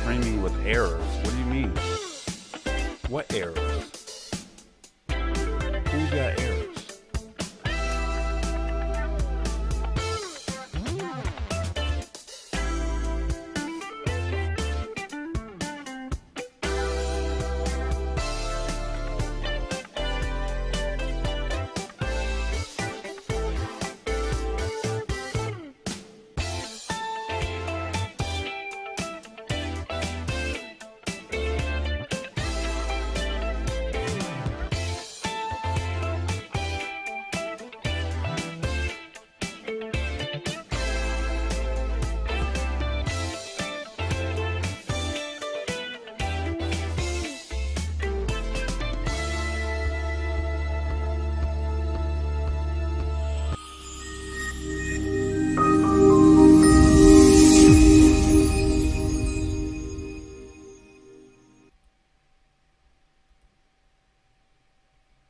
streaming with errors. What do you mean? What errors? Who's got errors?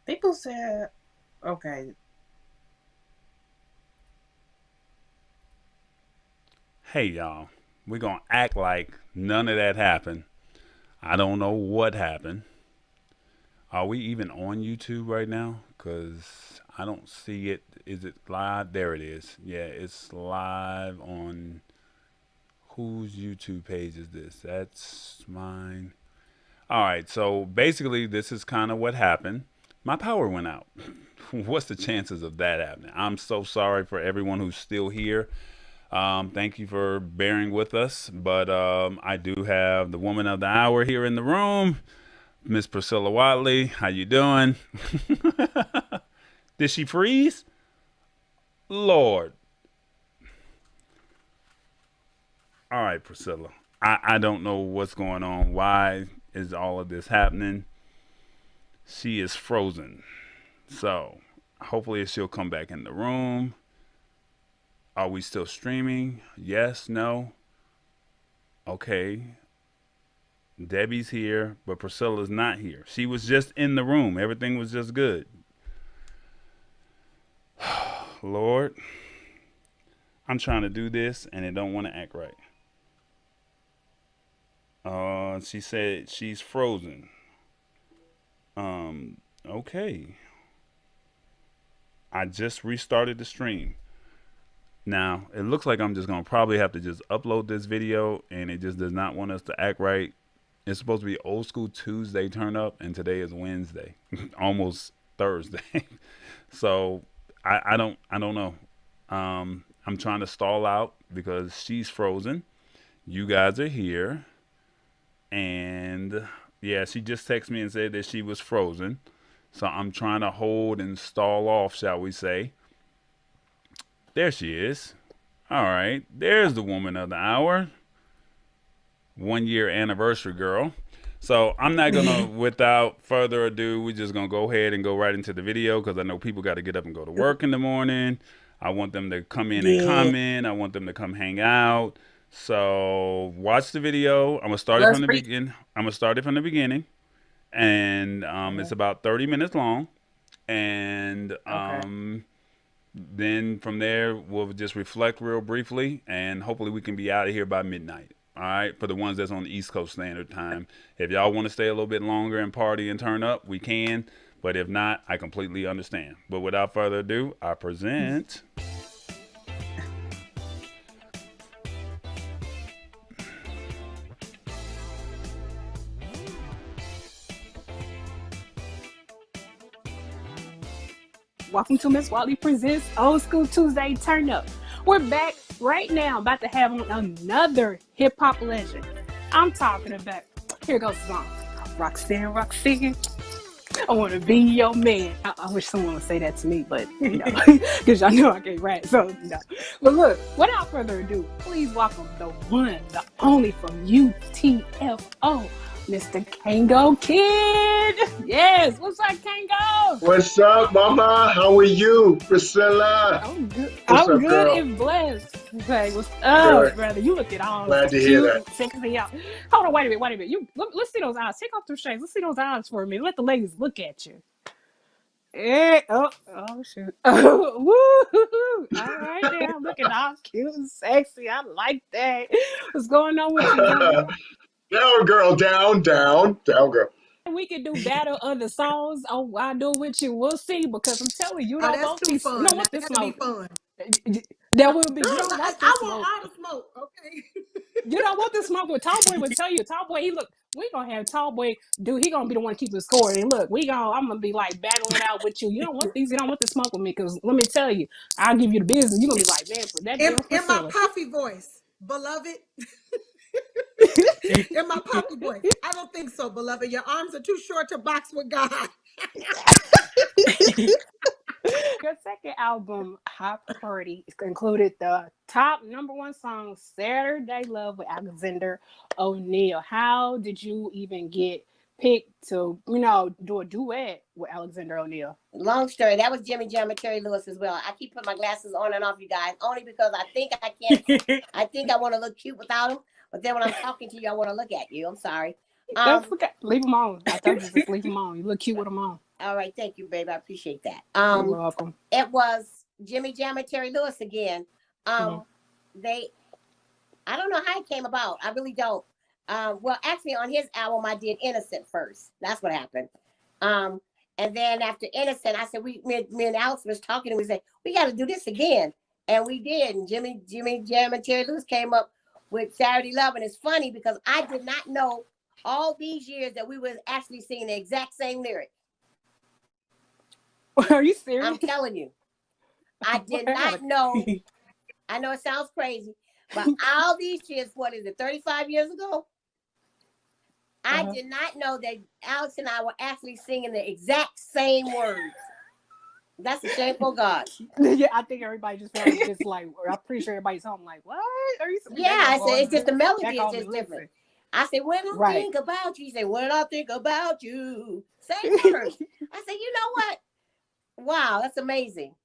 People said, okay. Hey, y'all. We're going to act like none of that happened. I don't know what happened. Are we even on YouTube right now? Because I don't see it. Is it live? There it is. Yeah, it's live on... Whose YouTube page is this? That's mine. All right, so basically this is kind of what happened. My power went out. What's the chances of that happening? I'm so sorry for everyone who's still here. Thank you for bearing with us. But I do have the woman of the hour here in the room, Miss Priscilla Watley. How you doing? Did she freeze? Lord. All right, Priscilla. I don't know what's going on. Why is all of this happening? She is frozen. So hopefully she'll come back in the room. Are we still streaming? Yes, no. Okay. Debbie's here, but Priscilla's not here. She was just in the room. Everything was just good. Lord, I'm trying to do this and it don't want to act right. She said she's frozen. Okay. I just restarted the stream. Now, it looks like I'm just going to probably have to just upload this video, and it just does not want us to act right. It's supposed to be old school Tuesday turn up, and today is Wednesday, almost Thursday. So I don't know. I'm trying to stall out because she's frozen. You guys are here. And yeah, she just texted me and said that she was frozen. So I'm trying to hold and stall off, shall we say. There she is. All right. There's the woman of the hour. 1 year anniversary girl. So I'm not going to, without further ado, we're just going to go ahead and go right into the video because I know people got to get up and go to work in the morning. I want them to come in and comment. I want them to come hang out. So watch the video. I'm gonna start it from the beginning. And it's about 30 minutes long. And then from there we'll just reflect real briefly, and hopefully we can be out of here by midnight. All right, for the ones that's on the East Coast Standard Time. If y'all want to stay a little bit longer and party and turn up, we can. But if not, I completely understand. But without further ado, I present. Welcome to Miss Watley Presents Old School Tuesday Turn Up. We're back right now, about to have on another hip hop legend. I'm talking about, here goes the song. Roxanne, Roxanne, I want to be your man. I wish someone would say that to me, but you know, because y'all know I can't rap, so you know. But look, without further ado, please welcome the one, the only from UTFO, Mr. Kango Kid. Yes, what's up, Kango? What's up, Mama? How are you, Priscilla? I'm good. What's I'm up, good girl? and blessed. Okay, what's up, Good. brother? You look at all Glad to hear that. sexy out. Hold on, wait a minute. Let's see those eyes. Take off those shades. Let's see those eyes for a minute. Let the ladies look at you. Oh shoot. Oh, woo. All right, there. Looking all cute and sexy. I like that. What's going on with you, brother? Down, girl, down, down, down, girl. We can do battle other songs. Oh, I do it with you. We'll see. Because I'm telling you, you Oh, don't that's want too these. You don't fun. want That this got to be smoke. fun. That will be. You Girl, don't want I this want smoke. all the smoke. Okay. You don't want this smoke. What Tallboy would tell you. Tallboy, he look. We gonna have Tallboy do. He gonna be the one keeping the score. And look, I'm gonna be like battling out with you. You don't want these. You don't want the smoke with me. Because let me tell you, I'll give you the business. You gonna be like, man, for that damn In my Priscilla. puffy voice, beloved. In my puppy voice. I don't think so, beloved. Your arms are too short to box with God. Your second album, Hot Party, included the top #1 song, Saturday Love with Alexander O'Neal. How did you even get picked to, do a duet with Alexander O'Neal? Long story. That was Jimmy Jam and Terry Lewis as well. I keep putting my glasses on and off, you guys, only because I think I can't. I think I want to look cute without them, but then when I'm talking to you, I want to look at you. I'm sorry. That's okay. Leave them on. I told you, just leave them on. You look cute with them on. All right, thank you, babe. I appreciate that. You're welcome. It was Jimmy Jam and Terry Lewis again. I don't know how it came about. I really don't. Well, actually, on his album, I did Innocent first. That's what happened. And then after Innocent, I said, me and Alex was talking, and we said, we got to do this again. And we did. And Jimmy Jam and Terry Lewis came up with Saturday Love. And it's funny because I did not know all these years that we were actually singing the exact same lyric. Are you serious? I'm telling you. I did not know. I know it sounds crazy, but all these years, what is it, 35 years ago? I did not know that Alex and I were actually singing the exact same words. That's a shameful God. Yeah, I think everybody just felt just like, I'm pretty sure everybody's home like, what? Are you serious? Yeah, I said, it's just the melody is just just different. I said, when I think about you, he said, when I think about you. Same words. I said, you know what? Wow, that's amazing.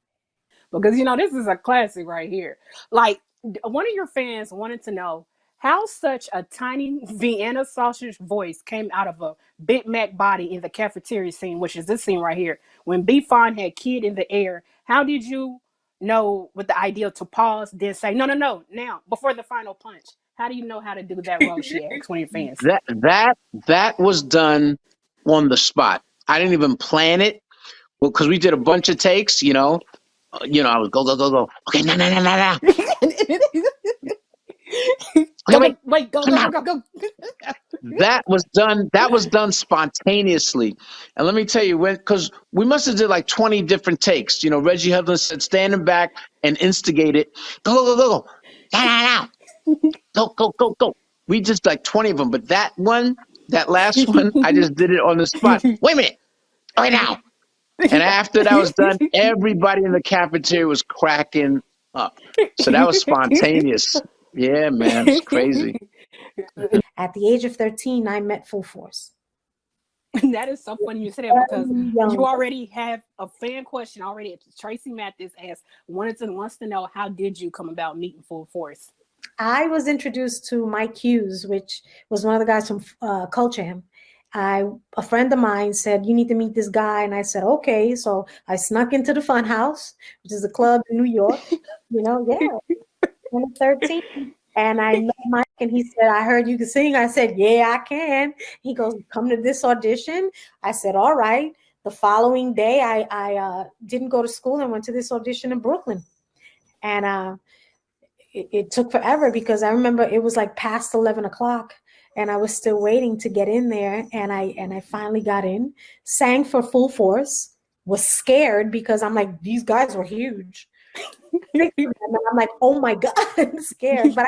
Because, this is a classic right here. Like, one of your fans wanted to know how such a tiny Vienna sausage voice came out of a Big Mac body in the cafeteria scene, which is this scene right here. When B-Fon had Kid in the air, how did you know with the idea to pause, then say, no, now, before the final punch? How do you know how to do that role, she asked one of your fans? That was done on the spot. I didn't even plan it. Well, because we did a bunch of takes, I was go. Okay, no. Go. That was done spontaneously. And let me tell you, because we must have did like 20 different takes. Reggie Hudlin said, standing back and instigate it. Go. Go. We just like 20 of them. But that last one, I just did it on the spot. Wait a minute. Okay, now. And after that was done, everybody in the cafeteria was cracking up. So that was spontaneous. Yeah, man, it's crazy. At the age of 13, I met Full Force. That is so funny you said that because you already have a fan question already. Tracy Mathis asked, wants to know, how did you come about meeting Full Force? I was introduced to Mike Hughes, which was one of the guys from Culture. A friend of mine said, you need to meet this guy. And I said, okay. So I snuck into the Fun House, which is a club in New York, when I was 13. And I met Mike and he said, I heard you can sing. I said, yeah, I can. He goes, come to this audition. I said, all right. The following day, I didn't go to school and went to this audition in Brooklyn. And it took forever because I remember it was like past 11 o'clock. And I was still waiting to get in there. And I finally got in, sang for Full Force, was scared because I'm like, these guys were huge. And I'm like, oh my God, I'm scared. But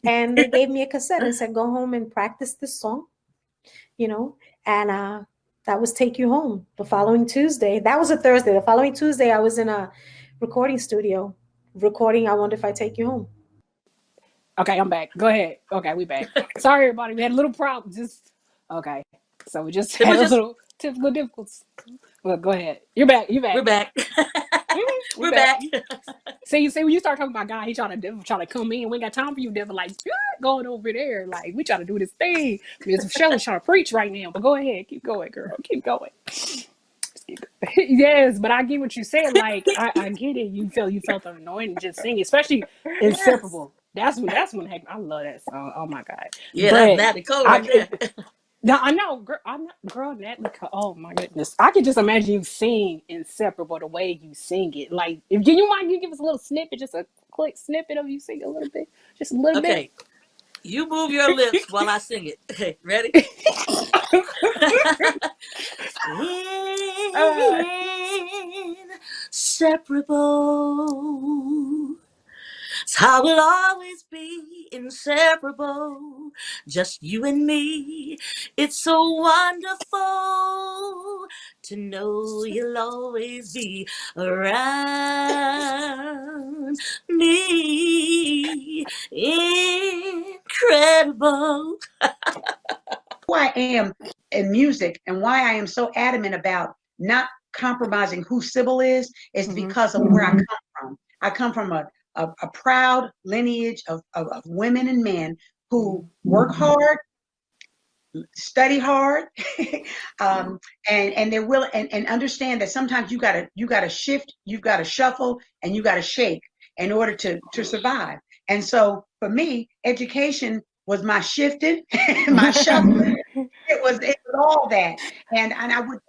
and they gave me a cassette and said, go home and practice this song, and that was Take You Home. The following Tuesday, that was a Thursday. The following Tuesday, I was in a recording studio recording I Wonder If I Take You Home. Okay, I'm back. Go ahead. Okay, we back. Sorry, everybody. We had a little problem. Okay. So we just had a little typical difficulties. Well, go ahead. You're back. We're back. We're back. See, when you start talking about God, he trying to come in. We ain't got time for you, devil. Like, going over there. Like, we trying to do this thing. Miss Shelley's trying to preach right now. But go ahead. Keep going, girl. Keep going. Yes, but I get what you said. Like, I get it. You felt the anointing just singing, especially Inseparable. That's when heck, I love that song. Oh my god. Yeah, that's But Natalie Cole right I there. no, I know, girl. I'm not, girl. Natalie. Oh my goodness, I can just imagine you sing "Inseparable" the way you sing it. Like, if you mind, you give us a little snippet, just a quick snippet of you sing a little bit, just a little bit. Okay, you move your lips while I sing it. Okay, ready? uh, Inseparable. It's how we'll always be inseparable. Just you and me. It's so wonderful to know you'll always be around me. Incredible. Who I am in music and why I am so adamant about not compromising who Sybil is because of where I come from. I come from a proud lineage of women and men who work hard, study hard, and they're willing and understand that sometimes you gotta shift, you've got to shuffle, and you got to shake in order to survive. And so for me, education was my shifting, my shuffling. It was all that. And I would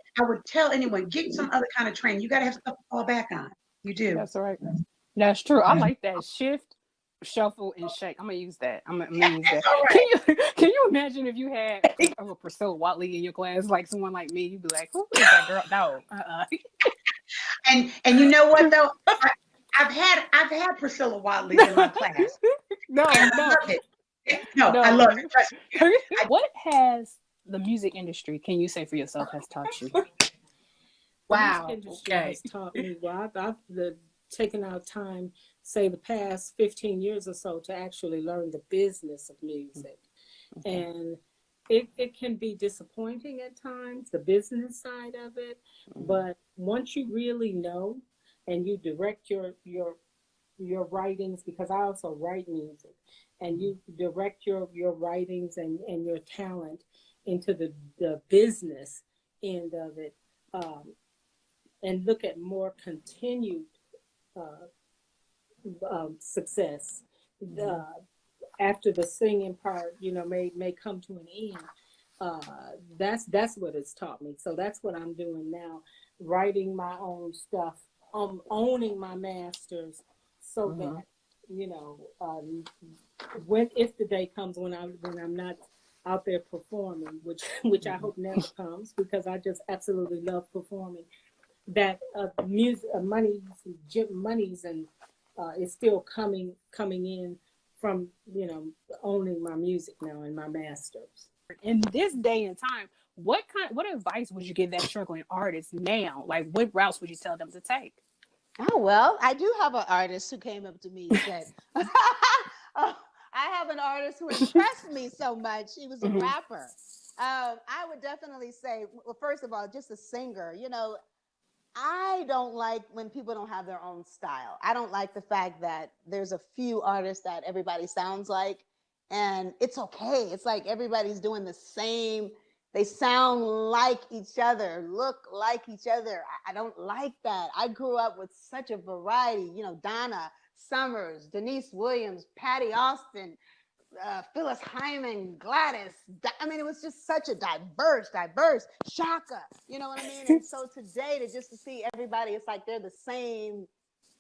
tell anyone, get some other kind of training. You got to have stuff to fall back on. You do. That's right. That's true. I like that. Shift, shuffle, and shake. I'm gonna use that. I'm gonna use that. Right. Can you imagine if you had a Priscilla Watley in your class, like someone like me? You'd be like, "Who is that girl?" No. And you know what though? I've had Priscilla Watley in my class. No, I love it. No, I love it. What has the music industry, can you say for yourself, has taught you? Wow. The music industry has taught me. Well, I've taken our time, say the past 15 years or so, to actually learn the business of music. And it can be disappointing at times, the business side of it. But once you really know and you direct your writings, because I also write music, and you direct your writings and your talent into the business end of it, and look at more continued success after the singing part, may come to an end. That's what it's taught me. So that's what I'm doing now, writing my own stuff, owning my masters, so that if the day comes when I'm not out there performing, which I hope never comes, because I just absolutely love performing, that music monies and is still coming in from owning my music now and my masters. In this day and time, what advice would you give that struggling artist now? Like, what routes would you tell them to take? Oh, well, I do have an artist who came up to me and said, I have an artist who impressed me so much. He was a rapper. I would definitely say, well, first of all, just a singer, I don't like when people don't have their own style. I don't like the fact that there's a few artists that everybody sounds like, and it's okay. It's like everybody's doing the same. They sound like each other, look like each other. I don't like that. I grew up with such a variety, Donna Summers, Denise Williams, Patty Austin, Phyllis Hyman, Gladys. I mean, it was just such a diverse, Shaka, you know what I mean? And so today to see everybody, it's like they're the same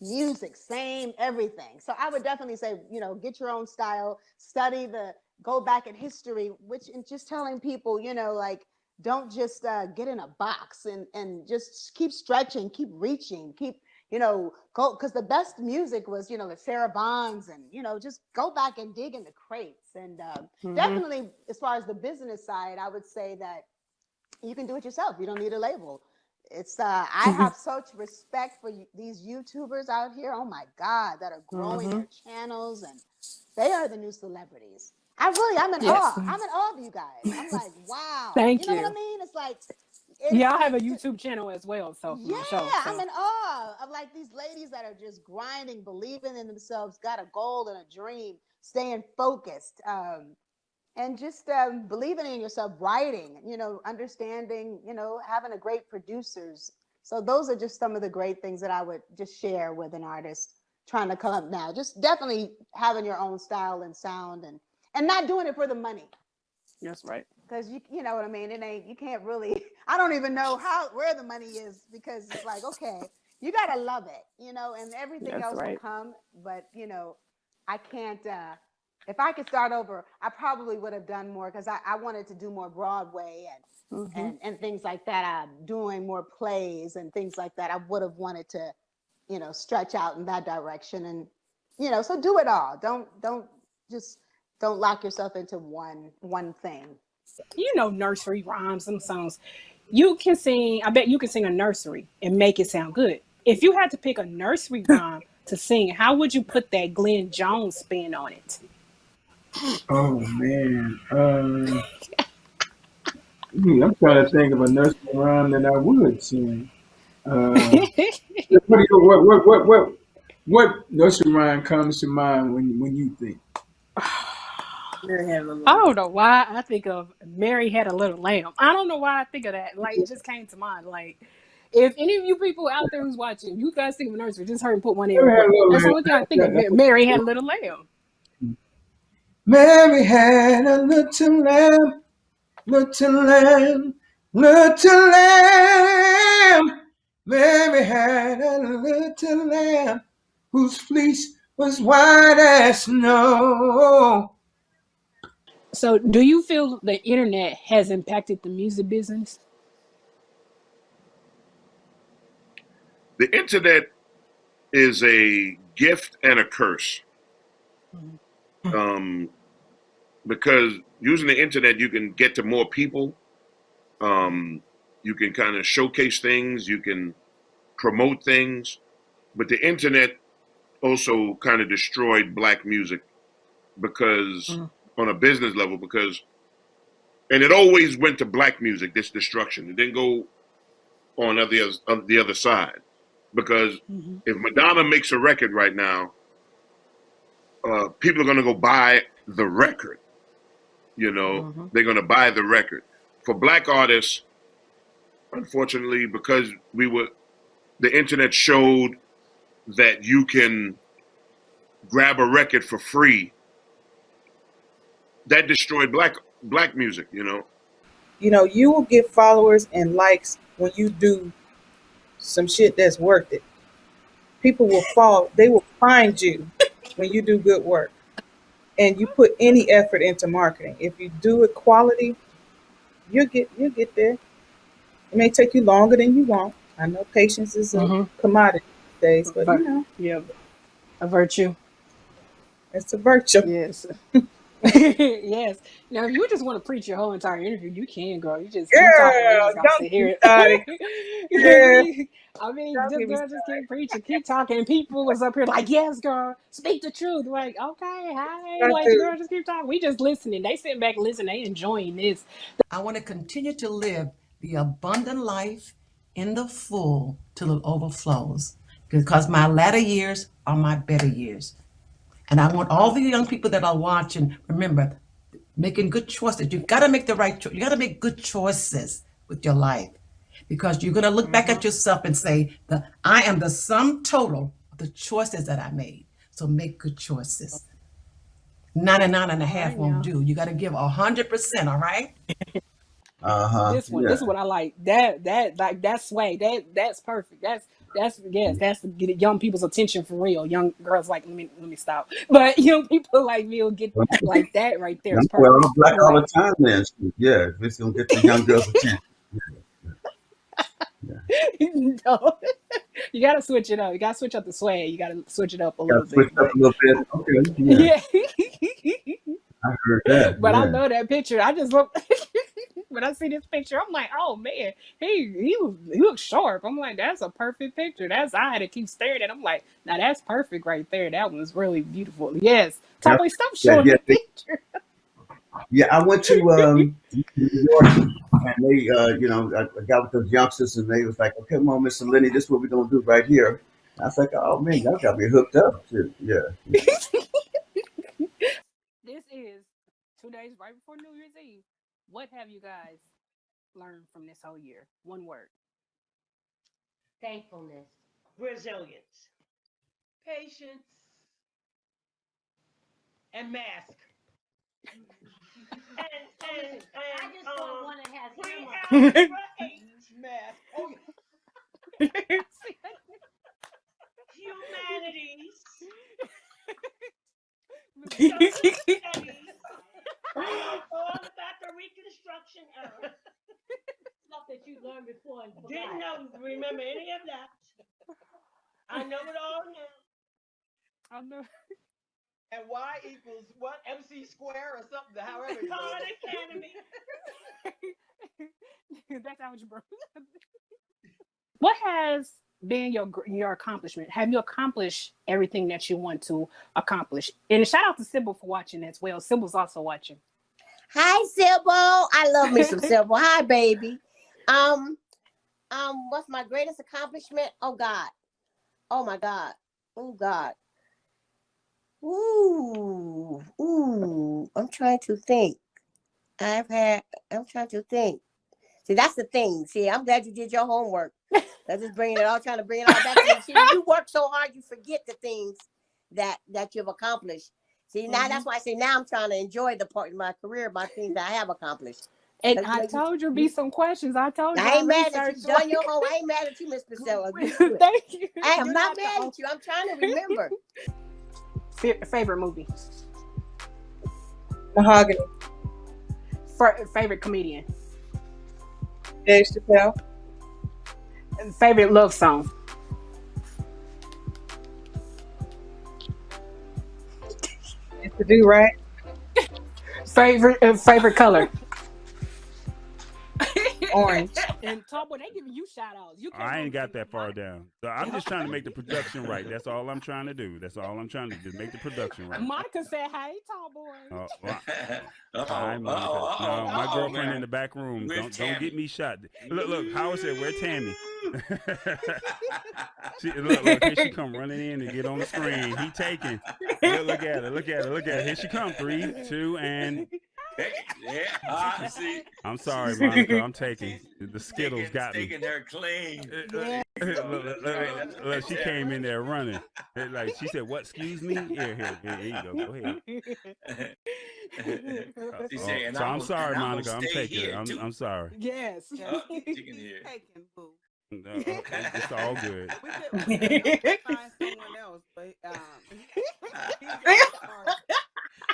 music, same everything. So I would definitely say, get your own style, go back in history, and just telling people, don't just get in a box and just keep stretching, keep reaching, keep, go, because the best music was, the Sarah Bonds, and, just go back and dig in the crates. And definitely, as far as the business side, I would say that you can do it yourself. You don't need a label. It's I have such respect for these YouTubers out here. Oh my God, that are growing their channels, and they are the new celebrities. I'm in awe. I'm in awe of you guys. I'm like, wow. Thank you. You know what I mean? It's like, I have a YouTube channel as well. So I'm in awe of like these ladies that are just grinding, believing in themselves, got a goal and a dream, staying focused, and just believing in yourself, writing, understanding, having a great producers. So those are just some of the great things that I would just share with an artist trying to come up now. Just definitely having your own style and sound, and not doing it for the money. That's right. Because you know what I mean. It ain't, you can't really. I don't even know where the money is, because it's like, okay, you gotta love it, you know, and everything else will come. But you know, I can't. If I could start over, I probably would have done more, because I wanted to do more Broadway and things like that. Doing more plays and things like that. I would have wanted to, you know, stretch out in that direction, and you know, so do it all. Don't lock yourself into one thing. You know, nursery rhymes, some songs. You can sing, I bet you can sing a nursery and make it sound good. If you had to pick a nursery rhyme to sing, how would you put that Glenn Jones spin on it? Oh man. I'm trying to think of a nursery rhyme that I would sing. What nursery rhyme comes to mind when you think? I don't know why I think of Mary Had a Little Lamb. I don't know why I think of that. Like, it just came to mind. Like, if any of you people out there who's watching, you guys think of a nursery, just hurry and put one in real quick. That's the only thing I think of. Mary Had a Little Lamb. Mary had a little lamb, little lamb, little lamb. Mary had a little lamb whose fleece was white as snow. So, do you feel the internet has impacted the music business? The internet is a gift and a curse. Because using the internet, you can get to more people. You can kind of showcase things. You can promote things. But the internet also kind of destroyed black music because on a business level, and it always went to black music, this destruction. It didn't go on the other side. Because if Madonna makes a record right now, people are going to go buy the record. You know, they're going to buy the record. For black artists, unfortunately, because the internet showed that you can grab a record for free, that destroyed black music, you know. You know, you will get followers and likes when you do some shit that's worth it. People will they will find you when you do good work. And you put any effort into marketing. If you do it quality, you'll get there. It may take you longer than you want. I know patience is a commodity these days, but you know. Yeah. A virtue. It's a virtue. Yes. Yes. Now, if you just want to preach your whole entire interview, you can, girl. You just keep talking. We just gotta sit here. I mean, this girl just keep preaching, keep talking, and people was up here like, "Yes, girl, speak the truth." Like, okay, hi, like, girl, just keep talking. We just listening. They sitting back and listening. They enjoying this. I want to continue to live the abundant life in the full till it overflows, because my latter years are my better years. And I want all the young people that are watching, remember, making good choices. You got to make the right choice. You got to make good choices with your life, because you're going to look back at yourself and say, I am the sum total of the choices that I made. So make good choices. 99.5 won't do. You got to give 100%. All right. This one, this is what I like. That like that sway. That's perfect. That's that's to get young people's attention for real. Young girls like, let me stop. But young people like me will get like that right there. It's perfect. Well, I'm black all the time then. Yeah, it's gonna get the young girls' attention. No. You gotta switch it up. You gotta switch up the sway. You gotta switch it up a little bit. Switch up a little bit. Okay. Yeah. I heard that. But I love that picture. I just look when I see this picture, I'm like, oh man, he looks sharp. I'm like, that's a perfect picture. I had to keep staring at. I'm like, now that's perfect right there. That was really beautiful. Yes. Totally stop showing the picture. Yeah, I went to New York, and they, I got with those youngsters, and they was like, "Okay, come on, Mr. Lenny, this is what we're gonna do right here." I was like, "Oh man, y'all got me hooked up too." Yeah. This is 2 days right before New Year's Eve. What have you guys learned from this whole year? One word. Thankfulness. Resilience. patience, and mask. I just want one that has mask. Oh, humanities. Studies. All about the Reconstruction era. Stuff that you learned before and forgot. Didn't remember any of that. I know it all now. I know. And Y equals what? MC square or something, however you Khan Academy. That's algebra. What has been your accomplishment? Have you accomplished everything that you want to accomplish? And shout out to Sybil for watching as well. Sybil's also watching. Hi, Sybil. I love me some Sybil. Hi, baby. What's my greatest accomplishment? Oh God. Oh my God. Oh God. Ooh. I'm trying to think. I'm trying to think. See, that's the thing. See, I'm glad you did your homework. That's just trying to bring it all back to you. See, you work so hard, you forget the things that you've accomplished. See, now that's why I say now I'm trying to enjoy the part of my career, my things that I have accomplished. And I told you be some questions. I told you. I ain't mad at you. Doing your home. I ain't mad at you, Miss Priscilla. Thank you. I am not mad at you. I'm trying to remember. Favorite movie? Mahogany. Favorite comedian? Dave Chappelle. Favorite love song? To do right. Favorite color? Orange. And Tallboy, they giving you shout outs. I ain't got that far down. So I'm just trying to make the production right. That's all I'm trying to do. Make the production right. Monica said, "Hey, Tallboy." Hi, Monica. No, my girlfriend in the back room. Don't get me shot. Look. Howard said, "Where Tammy?" Look, here she come running in to get on the screen. He taking. Look at her. Here she come. 3, 2, and. Yeah, see. I'm sorry, Monica. I'm taking the Skittles got me. Taking her clean. Look, she came in there running. Like she said, "What? Excuse me." Here you go. Go ahead. So I'm sorry, Monica. I'm taking it. I'm sorry. Yes. Taking here. No, it's all good. We could find someone else, but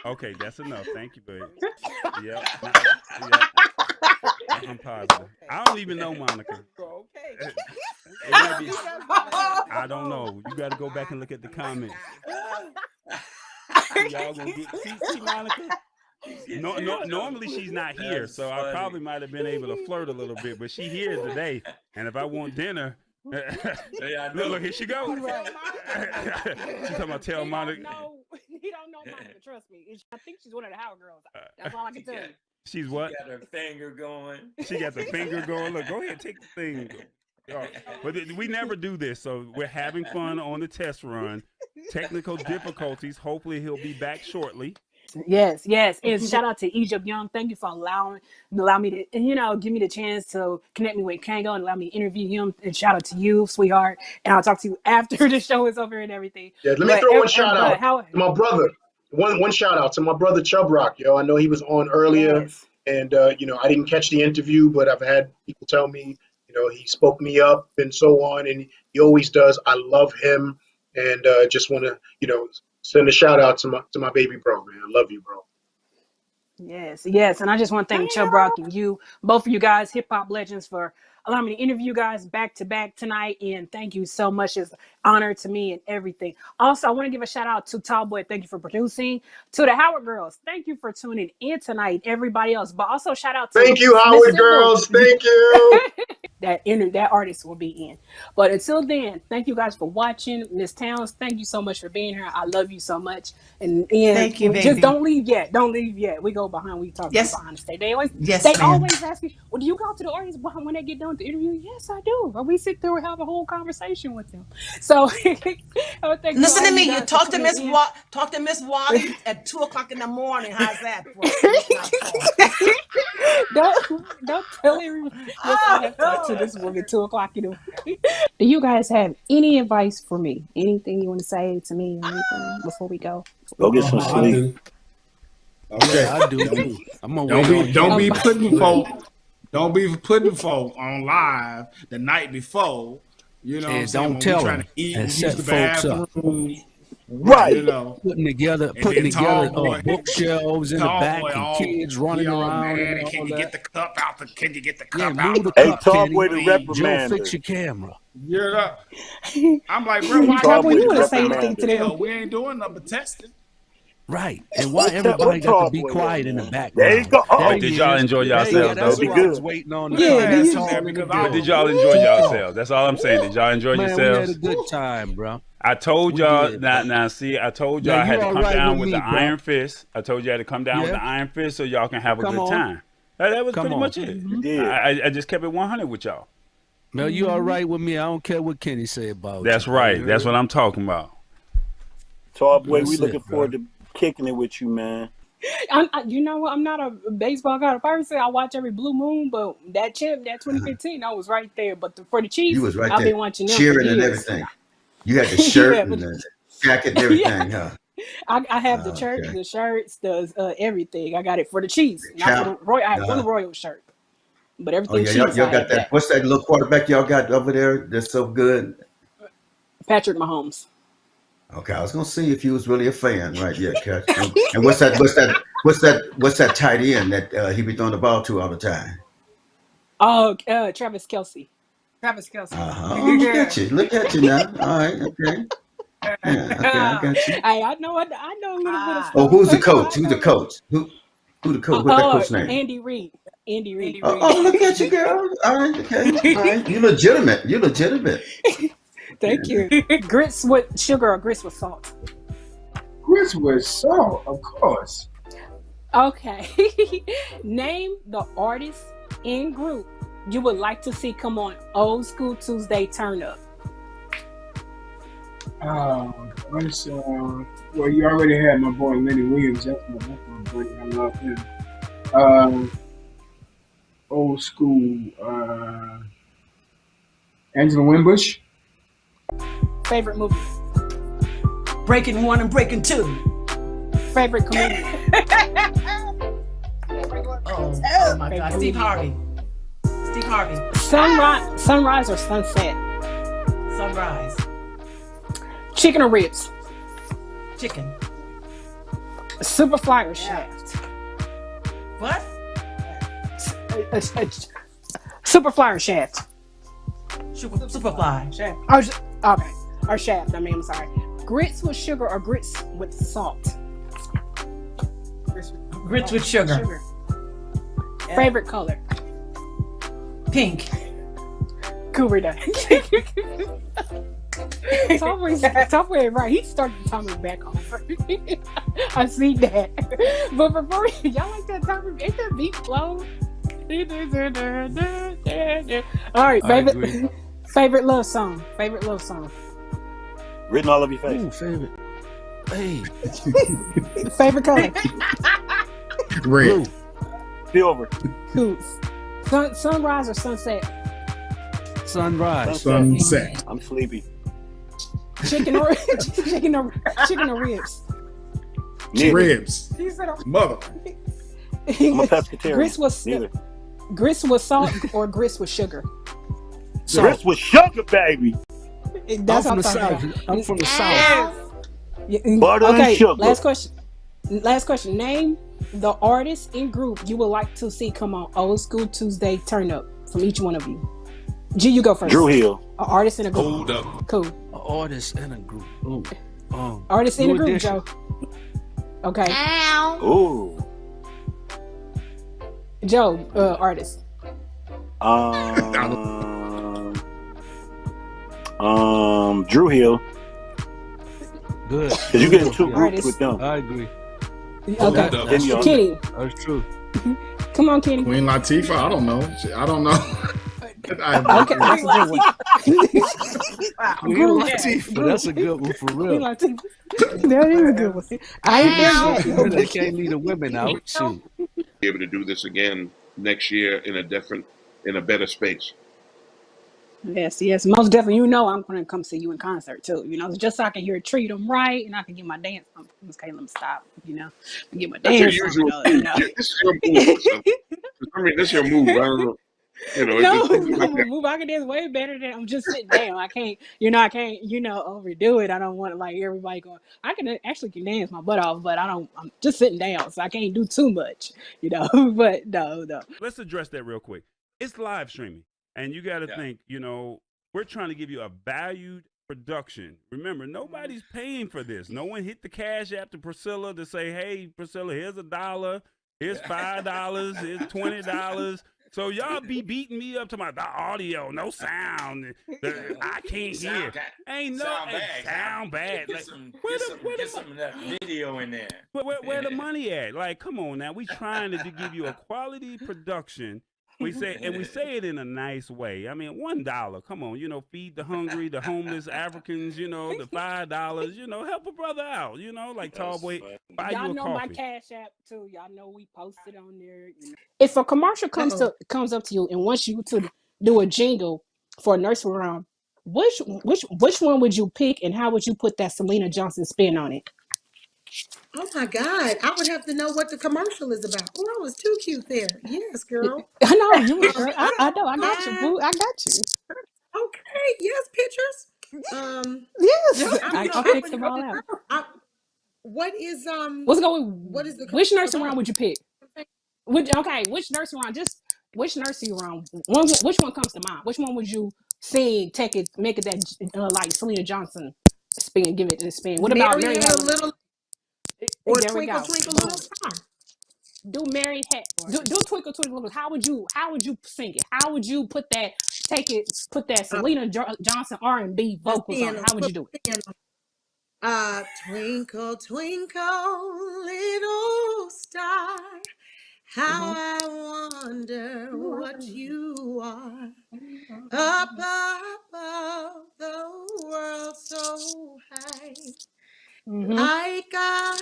okay, that's enough. Thank you, baby. Yep. I'm positive. I don't even know Monica. Okay. I don't know. You got to go back and look at the comments. Y'all gonna see Monica. Normally she's not here, so I probably might have been able to flirt a little bit, but she here today. And if I want dinner, look, here she goes. She's talking about tell Monica. He don't know Monica. Trust me. I think she's one of the Howard girls. That's all I can tell you. She's what? She got her finger going. She got the finger going. Look, go ahead, take the thing. But we never do this, so we're having fun on the test run. Technical difficulties. Hopefully he'll be back shortly. Yes. And shout out to Egypt Young. Thank you for allowing me to, give me the chance to connect me with Kango and allow me to interview him. And shout out to you, sweetheart. And I'll talk to you after the show is over and everything. Yeah, let me throw one shout out to my brother. One shout out to my brother Chub Rock. Yo, I know he was on earlier, and I didn't catch the interview, but I've had people tell me, he spoke me up and so on, and he always does. I love him, and just want to, send a shout out to my baby bro, man. I love you, bro. Yes. And I just want to thank Chub Rock and you, both of you guys, hip hop legends, for allowing me to interview you guys back to back tonight. And thank you so much. It's an honor to me and everything. Also, I want to give a shout out to Tallboy. Thank you for producing. To the Howard girls, thank you for tuning in tonight. Everybody else, but also shout out to thank you, Howard girls. Thank you. that artist will be in. But until then, thank you guys for watching. Miss Towns, thank you so much for being here. I love you so much. And thank you, baby. Just don't leave yet. We go behind. We talk behind the stage. They always ask me, well, do you go to the audience when they get done want the interview? Yes, I do. But we sit there and have a whole conversation with them. So I would think Listen to me. You guys talk to tuning in. talk to Miss Watley at 2:00 in the morning. How's that for you? Don't tell everyone. Yes, I have talked to this woman 2:00 in the morning. Do you guys have any advice for me? Anything you want to say to me or anything before we go? Go get some sleep. Okay, I do too. I'm gonna don't be putting folk on live the night before. You know, and what I'm don't tell them to eat and use set the folks up. bathroom. Right. You know, putting together bookshelves in the back and kids running around. And can you get the cup out? Can you get the cup out? out? The hey, cup, Tallboy the Joe, reprimand. fix your camera. Yeah. I'm like, bro, why Tallboy, you want to say anything to them? We ain't doing nothing but testing. Right. And why everybody got to be quiet in the background? There you go. But did y'all enjoy yourselves, That's though? what I was waiting on. But did y'all enjoy yourselves? That's all I'm saying. Did y'all enjoy yourselves? We had a good time, bro. I told y'all, I told y'all I had to come down with the bro. iron fist. I told you I had to come down with the iron fist so y'all can have a good time. That was pretty much it. I just kept it 100 with y'all. No, you all right with me. I don't care what Kenny say about That's you. right. That's what I'm talking about. Tallboy, we looking forward to kicking it with you, man. You know what? I'm not a baseball guy. Person. I watch every blue moon, but that 2015, I was right there. But for the Chiefs, You was right I've there been watching them cheering for and years. everything. You had the shirt and the jacket and everything, huh? I have the shirt, the shirts, the everything. I got it for the Chiefs, not for the Royal. I have one Royal shirt, but everything. Chiefs, y'all got that. What's that little quarterback y'all got over there? That's so good. Patrick Mahomes. Okay, I was gonna see if you was really a fan, right? Yeah, catch. And what's that tight end that he be throwing the ball to all the time? Oh, Travis Kelce. Travis Kelce. Look at you now. All right, okay. Yeah, okay, I got you. Hey, I know a little bit of stuff. Oh, who's the coach? Who's the coach? Who the coach? What's that coach's name? Andy Reid. Andy Reid. Oh, look at you, girl. All right, okay. All right. You legitimate. Thank you. Grits with sugar or grits with salt? Grits with salt, of course. Okay. Name the artist and group you would like to see come on Old School Tuesday Turnup. Well, you already had my boy Lenny Williams. That's my buddy. I love him. Old school. Angela Winbush. Favorite movie? Breaking 1 and Breaking 2. Favorite comedian? oh my God, Steve Harvey. Sunrise or sunset? Sunrise. Chicken or ribs? Chicken. Superfly or Shaft? What? Superfly or Shaft? Superfly. Shaft. Okay. Or Shaft. I'm sorry. Grits with sugar or grits with salt? Grits with sugar. Yeah. Favorite color? Pink. Cougar Day. Tallboy, right? He started the timer back off. I see that. But before y'all like that timer, ain't that beat flow? All right, favorite love song. Written all over your face. Ooh, favorite. Hey. Favorite color. Red. Silver. Cool. Sunrise or sunset? Sunrise. Sunset. I'm sleepy. Chicken or ribs? Ribs. Mother. I'm a pescatarian. Grits with salt or grits with sugar? Salt. Grits with sugar, baby. That's I'm from the South. I'm from the South. Butter and sugar. Last question. Name the artist and group you would like to see come on Old School Tuesday Turnup from each one of you. G, you go first. Drew Hill. An artist and a group. Hold up. Cool. An artist and a group. Ooh. Artist and a group, Joe. Okay. Ooh. Joe, artist. Drew Hill. Good. Because you get two groups with them. I agree. Okay. Kenny. That's true. Come on, Kenny. Queen Latifah. I don't know. Okay, that's a good one. Queen Latifah, that's a good one for real. That is a good one. I ain't there yet. They can't leave the women out. Shoot. Be able to do this again next year in a better space. Yes, most definitely. You know, I'm gonna come see you in concert too. You know, just so I can hear treat them right, and I can get my dance on. Okay, let me stop. You know, get my That's your dance usual. on. You know. This is your move. So, I mean, this is your move. I don't know. You know, No, it's like that. move. I can dance way better than I'm just sitting down. I can't. I can't. Overdo it. I don't want like everybody going. I can actually dance my butt off, but I don't. I'm just sitting down, so I can't do too much. You know, but no. Let's address that real quick. It's live streaming, and you got to think. You know, we're trying to give you a valued production. Remember, nobody's paying for this. No one hit the Cash App to Priscilla to say, "Hey, Priscilla, here's $1. Here's $5. Here's $20." So y'all be beating me up to the audio, no sound. I can't hear. Ain't no sound bad. Get some of that video in there. Where the money at? Like, come on now. We trying to give you a quality production. We say it in a nice way. I mean, $1. Come on, feed the hungry, the homeless Africans. The $5. Help a brother out. Like Tallboy, buy you a Y'all know coffee. my Cash App too. Y'all know we posted on there. If a commercial comes up to you and wants you to do a jingle for a nursery rhyme, which one would you pick, and how would you put that Selena Johnson spin on it? Oh my God, I would have to know what the commercial is about. Oh, I was too cute there. Yes, girl. I know you were, girl. I know. I got you, boo. I got you. Okay. Yes, pictures. Yes, I'll fix them all out. What is What's going? What is the which nursery rhyme would you pick? Which nursery rhyme? Just which nursery rhyme? Which one comes to mind? Which one would you sing? Take it, make it that like Selena Johnson spin. Give it a spin. What about Mary Had a Little? Or There Twinkle Twinkle Little Star? Do Mary Had do Twinkle Twinkle Little? How would you sing it? How would you put that? Put that Selena Johnson R&B vocals on it. How would you do it? Twinkle, twinkle, little star, how I wonder what you are. Up above the world so high, like a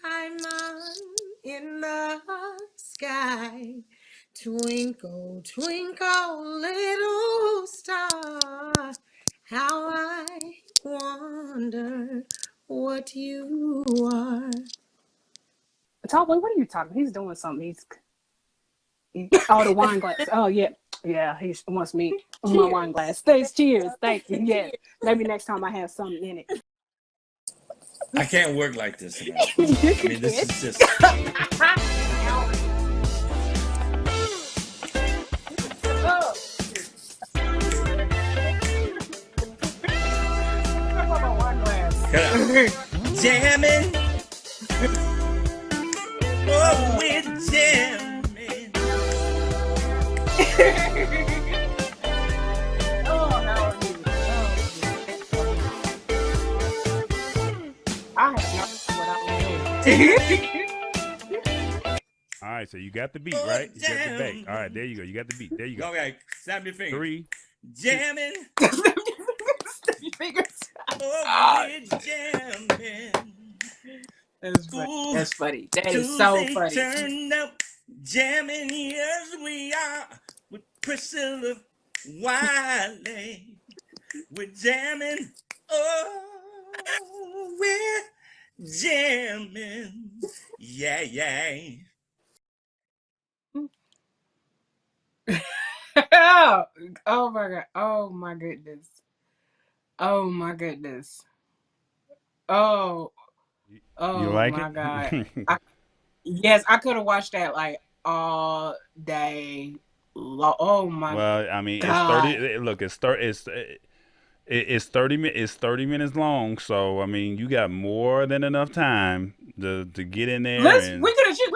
diamond in the sky. Twinkle, twinkle, little star, how I wonder what you are. Tallboy, what are you talking? He's doing something. The wine glass. Oh yeah. He wants me on my wine glass. Thanks. Cheers. Thank you. Yeah. Maybe next time I have something in it. I can't work like this, man. I mean, this is just. Jamming. Oh, we're jamming. I have what I'm doing. All right, so you got the beat, right? You got the beat. All right, there you go. You got the beat. There you go. Okay, snap your fingers. 3. Jamming. Fingers. Oh, we're jamming. That's funny. That's funny. That is so funny. Turn up, jamming, yes we are with Priscilla Watley. We're jamming, oh, we're jamming, yeah. Oh my God. Oh my goodness. Oh my goodness. Oh You like my it? God. Yes, I could have watched that like all day long. Oh my God. Well, I mean, it's 30. Look, it's 30 minutes. It's 30 minutes long. So I mean, you got more than enough time to get in there. We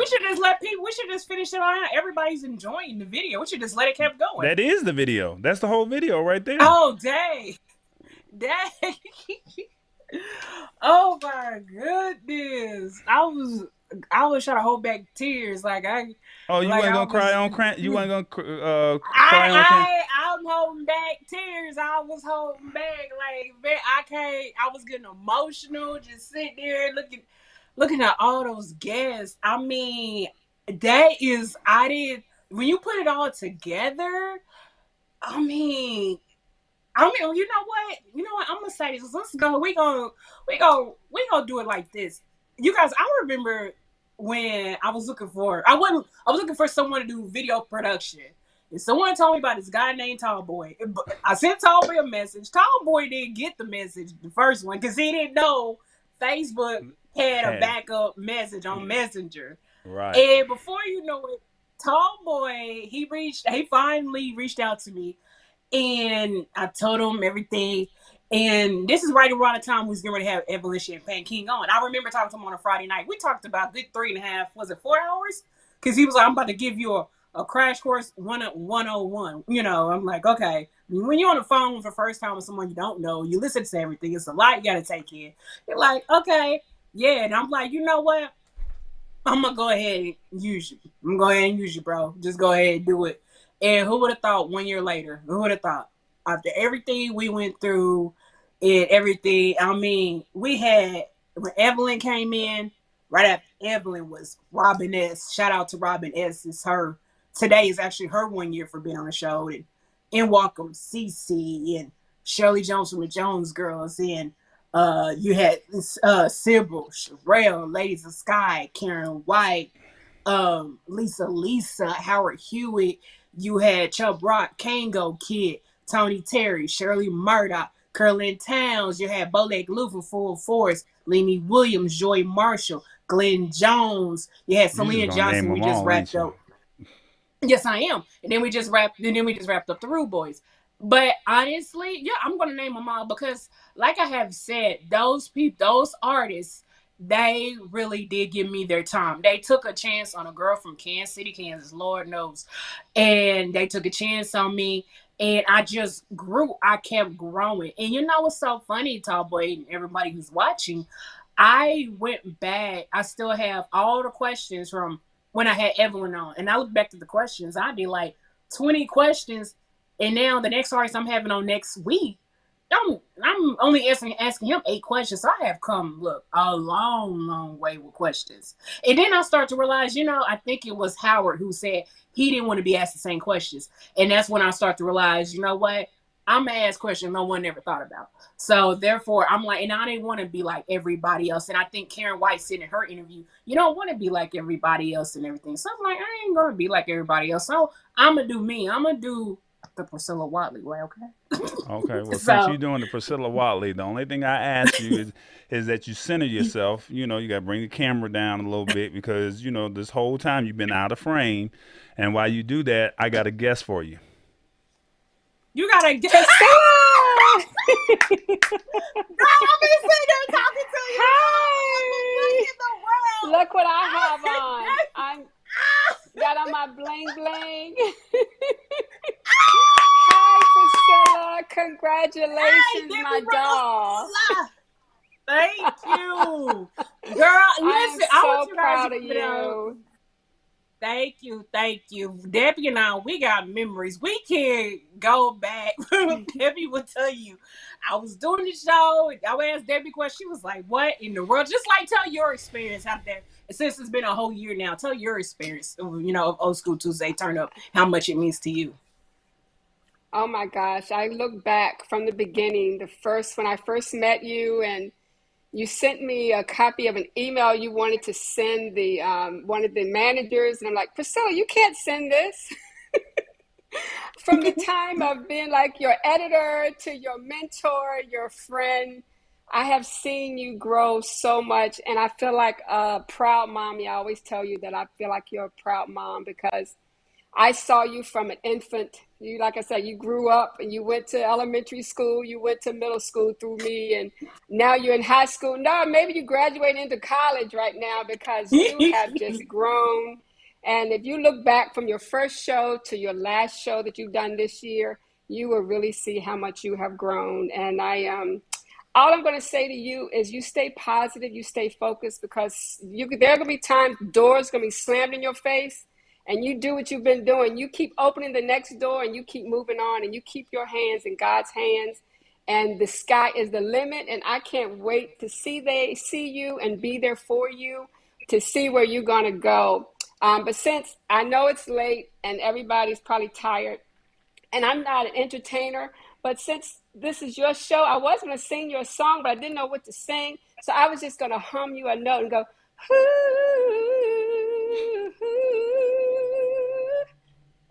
should just let people. We should just finish it on. Everybody's enjoying the video. We should just let it keep going. That is the video. That's the whole video right there. Oh dang. Oh my goodness. I always try to hold back tears. Like Oh, you like weren't I gonna cry was. on You weren't gonna cry on camera. I'm holding back tears. I was holding back. Like, man, I can't. I was getting emotional. Just sitting there looking at all those guests. I mean, that is. I did when you put it all together. I mean, you know what? You know what? I'm gonna say this. Let's go. We gonna do it like this. You guys, I remember when I was looking for someone to do video production. And someone told me about this guy named Tallboy. I sent Tallboy a message. Tallboy didn't get the message, the first one, because he didn't know Facebook had a backup message on Messenger. Right. And before you know it, Tallboy, he finally reached out to me. And I told him everything. And this is right around the time we was getting ready to have Evelyn Champagne King on. I remember talking to him on a Friday night. We talked about a good 3.5, was it 4 hours? Because he was like, I'm about to give you a crash course 101. You know, I'm like, okay. When you're on the phone for the first time with someone you don't know, you listen to everything. It's a lot you got to take in. You're like, okay, yeah. And I'm like, you know what? I'm going to go ahead and use you. I'm going to go ahead and use you, bro. Just go ahead and do it. And who would have thought 1 year later? Who would have thought? After everything we went through and everything, I mean, we had, when Evelyn came in, right after Evelyn was Robin S. Shout out to Robin S. Today is actually her 1 year for being on the show. And welcome Cece and Shirley Jones from the Jones Girls. And you had Sybil, Sherelle, Ladies of Sky, Karen White, Lisa, Howard Hewitt. You had Chubb Rock, Kango Kid, Tony Terry, Shirley Murdoch, Curlin Towns. You had Bolek Lufa, Full Force, Lenny Williams, Joy Marshall, Glenn Jones. You had Selena Johnson. We just wrapped up. Yes, I am. And then we just wrapped up the Rude Boys. But honestly, yeah, I'm gonna name them all because, like I have said, those artists, they really did give me their time. They took a chance on a girl from Kansas City, Kansas, Lord knows. And they took a chance on me. And I just grew. I kept growing. And you know what's so funny, Tallboy, and everybody who's watching? I went back. I still have all the questions from when I had Evelyn on. And I look back to the questions. I did like 20 questions. And now the next artist I'm having on next week, I'm only asking him 8 questions. So I have come, a long, long way with questions. And then I start to realize, I think it was Howard who said he didn't want to be asked the same questions. And that's when I start to realize, you know what? I'm going to ask questions no one ever thought about. So therefore, I'm like, and I didn't want to be like everybody else. And I think Karen White said in her interview, you don't want to be like everybody else and everything. So I'm like, I ain't going to be like everybody else. So I'm going to do me. I'm going to do the Priscilla Watley way, okay? Okay, well, since you're doing the Priscilla Watley, the only thing I ask you is that you center yourself. You got to bring the camera down a little bit because, this whole time you've been out of frame. And while you do that, I got a guess for you. You got to guess. Girl, I've been sitting there talking to you. Hi. In the world. Look what I have on. I'm got on my bling bling. Hi, Priscilla. Congratulations, my doll. Thank you. Girl, listen, I'm so proud of you. Thank you. Debbie and I, we got memories. We can go back. Debbie will tell you, I was doing the show. I asked Debbie questions. She was like, what in the world? Just like tell your experience out there. Since it's been a whole year now, tell your experience, of Old School Tuesday Turn Up, how much it means to you. Oh my gosh. I look back from the beginning, when I first met you, and you sent me a copy of an email you wanted to send one of the managers. And I'm like, Priscilla, you can't send this. From the time of being like your editor to your mentor, your friend, I have seen you grow so much. And I feel like a proud mommy. I always tell you that I feel like you're a proud mom because I saw you from an infant. You, like I said, you grew up and you went to elementary school, you went to middle school through me, and now you're in high school. No, maybe you graduate into college right now because you have just grown. And if you look back from your first show to your last show that you've done this year, you will really see how much you have grown. And all I'm going to say to you is you stay positive, you stay focused, because there are going to be times doors going to be slammed in your face, and you do what you've been doing. You keep opening the next door, and you keep moving on, and you keep your hands in God's hands, and the sky is the limit. And I can't wait to see you and be there for you, to see where you're going to go. But since I know it's late and everybody's probably tired, and I'm not an entertainer, but since this is your show, I was going to sing you a song, but I didn't know what to sing. So I was just going to hum you a note and go,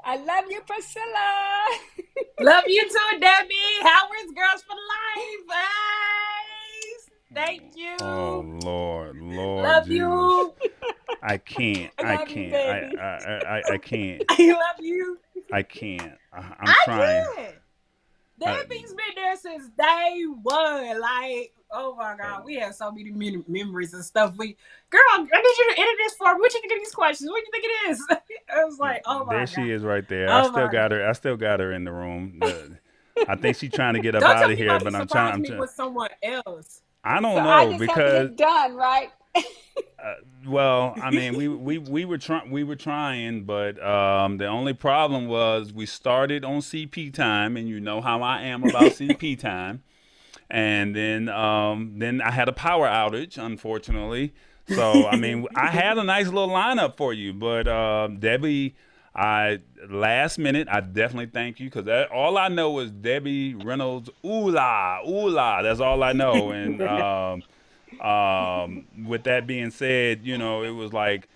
I love you, Priscilla. Love you too, Debbie. Howard's Girls for Life. Thank you. Oh Lord, Love Jesus. you. I can't. I love you, baby. I can't. I love you. I can't. I'm trying. Did. Debbie's been there since day one. Like, oh my God, we have so many memories and stuff. Girl, I need you to edit this for me. What you think of these questions? What do you think it is? I was like, oh my God. There she is right there. Oh I still got her in the room. I think she's trying to get up Don't out tell of me here, about but to I'm surprise trying. me with someone else. I don't So know I just because have to get done, right? well, I mean, we were trying, but the only problem was we started on CP time, and you know how I am about CP time, and then I had a power outage, unfortunately. So I mean, I had a nice little lineup for you, but Debbie, last minute, I definitely thank you, because all I know is Debbie Reynolds, ooh la, that's all I know, and. With that being said, you know, it was like,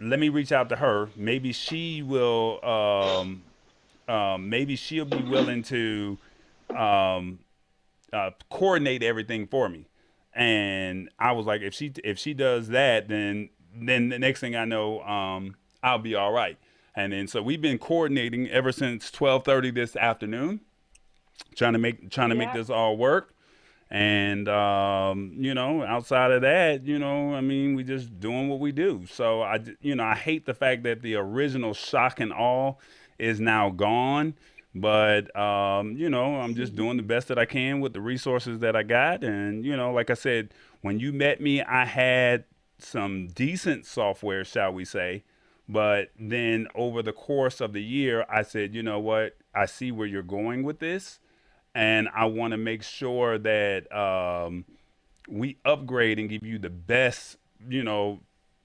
let me reach out to her. Maybe she will. Maybe she'll be willing to coordinate everything for me. And I was like, if she does that, then the next thing I know, I'll be all right. And then so we've been coordinating ever since 12:30 this afternoon, trying to make this all work. And you know, outside of that, you know, I mean, we just doing what we do. So I hate the fact that the original shock and awe is now gone. But you know, I'm just doing the best that I can with the resources that I got. And you know, like I said, when you met me, I had some decent software, shall we say. But then over the course of the year, I said, you know what? I see where you're going with this, and I want to make sure that we upgrade and give you the best, you know,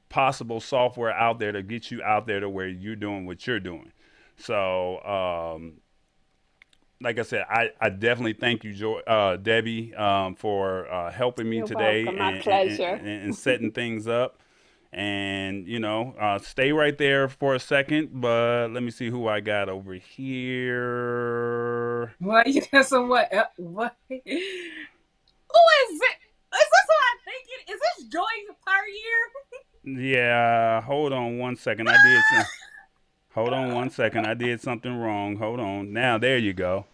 possible software out there to get you out there to where you're doing what you're doing. So, like I said, I definitely thank you, Debbie, for helping me You're today welcome. My pleasure. and setting things up. And you know, stay right there for a second, but let me see who I got over here. Well, you got some what? What? Who is it? Is this what I'm thinking? Is this Joy Perrier? Yeah, hold on one second. Hold on one second. I did something wrong. Hold on. Now there you go.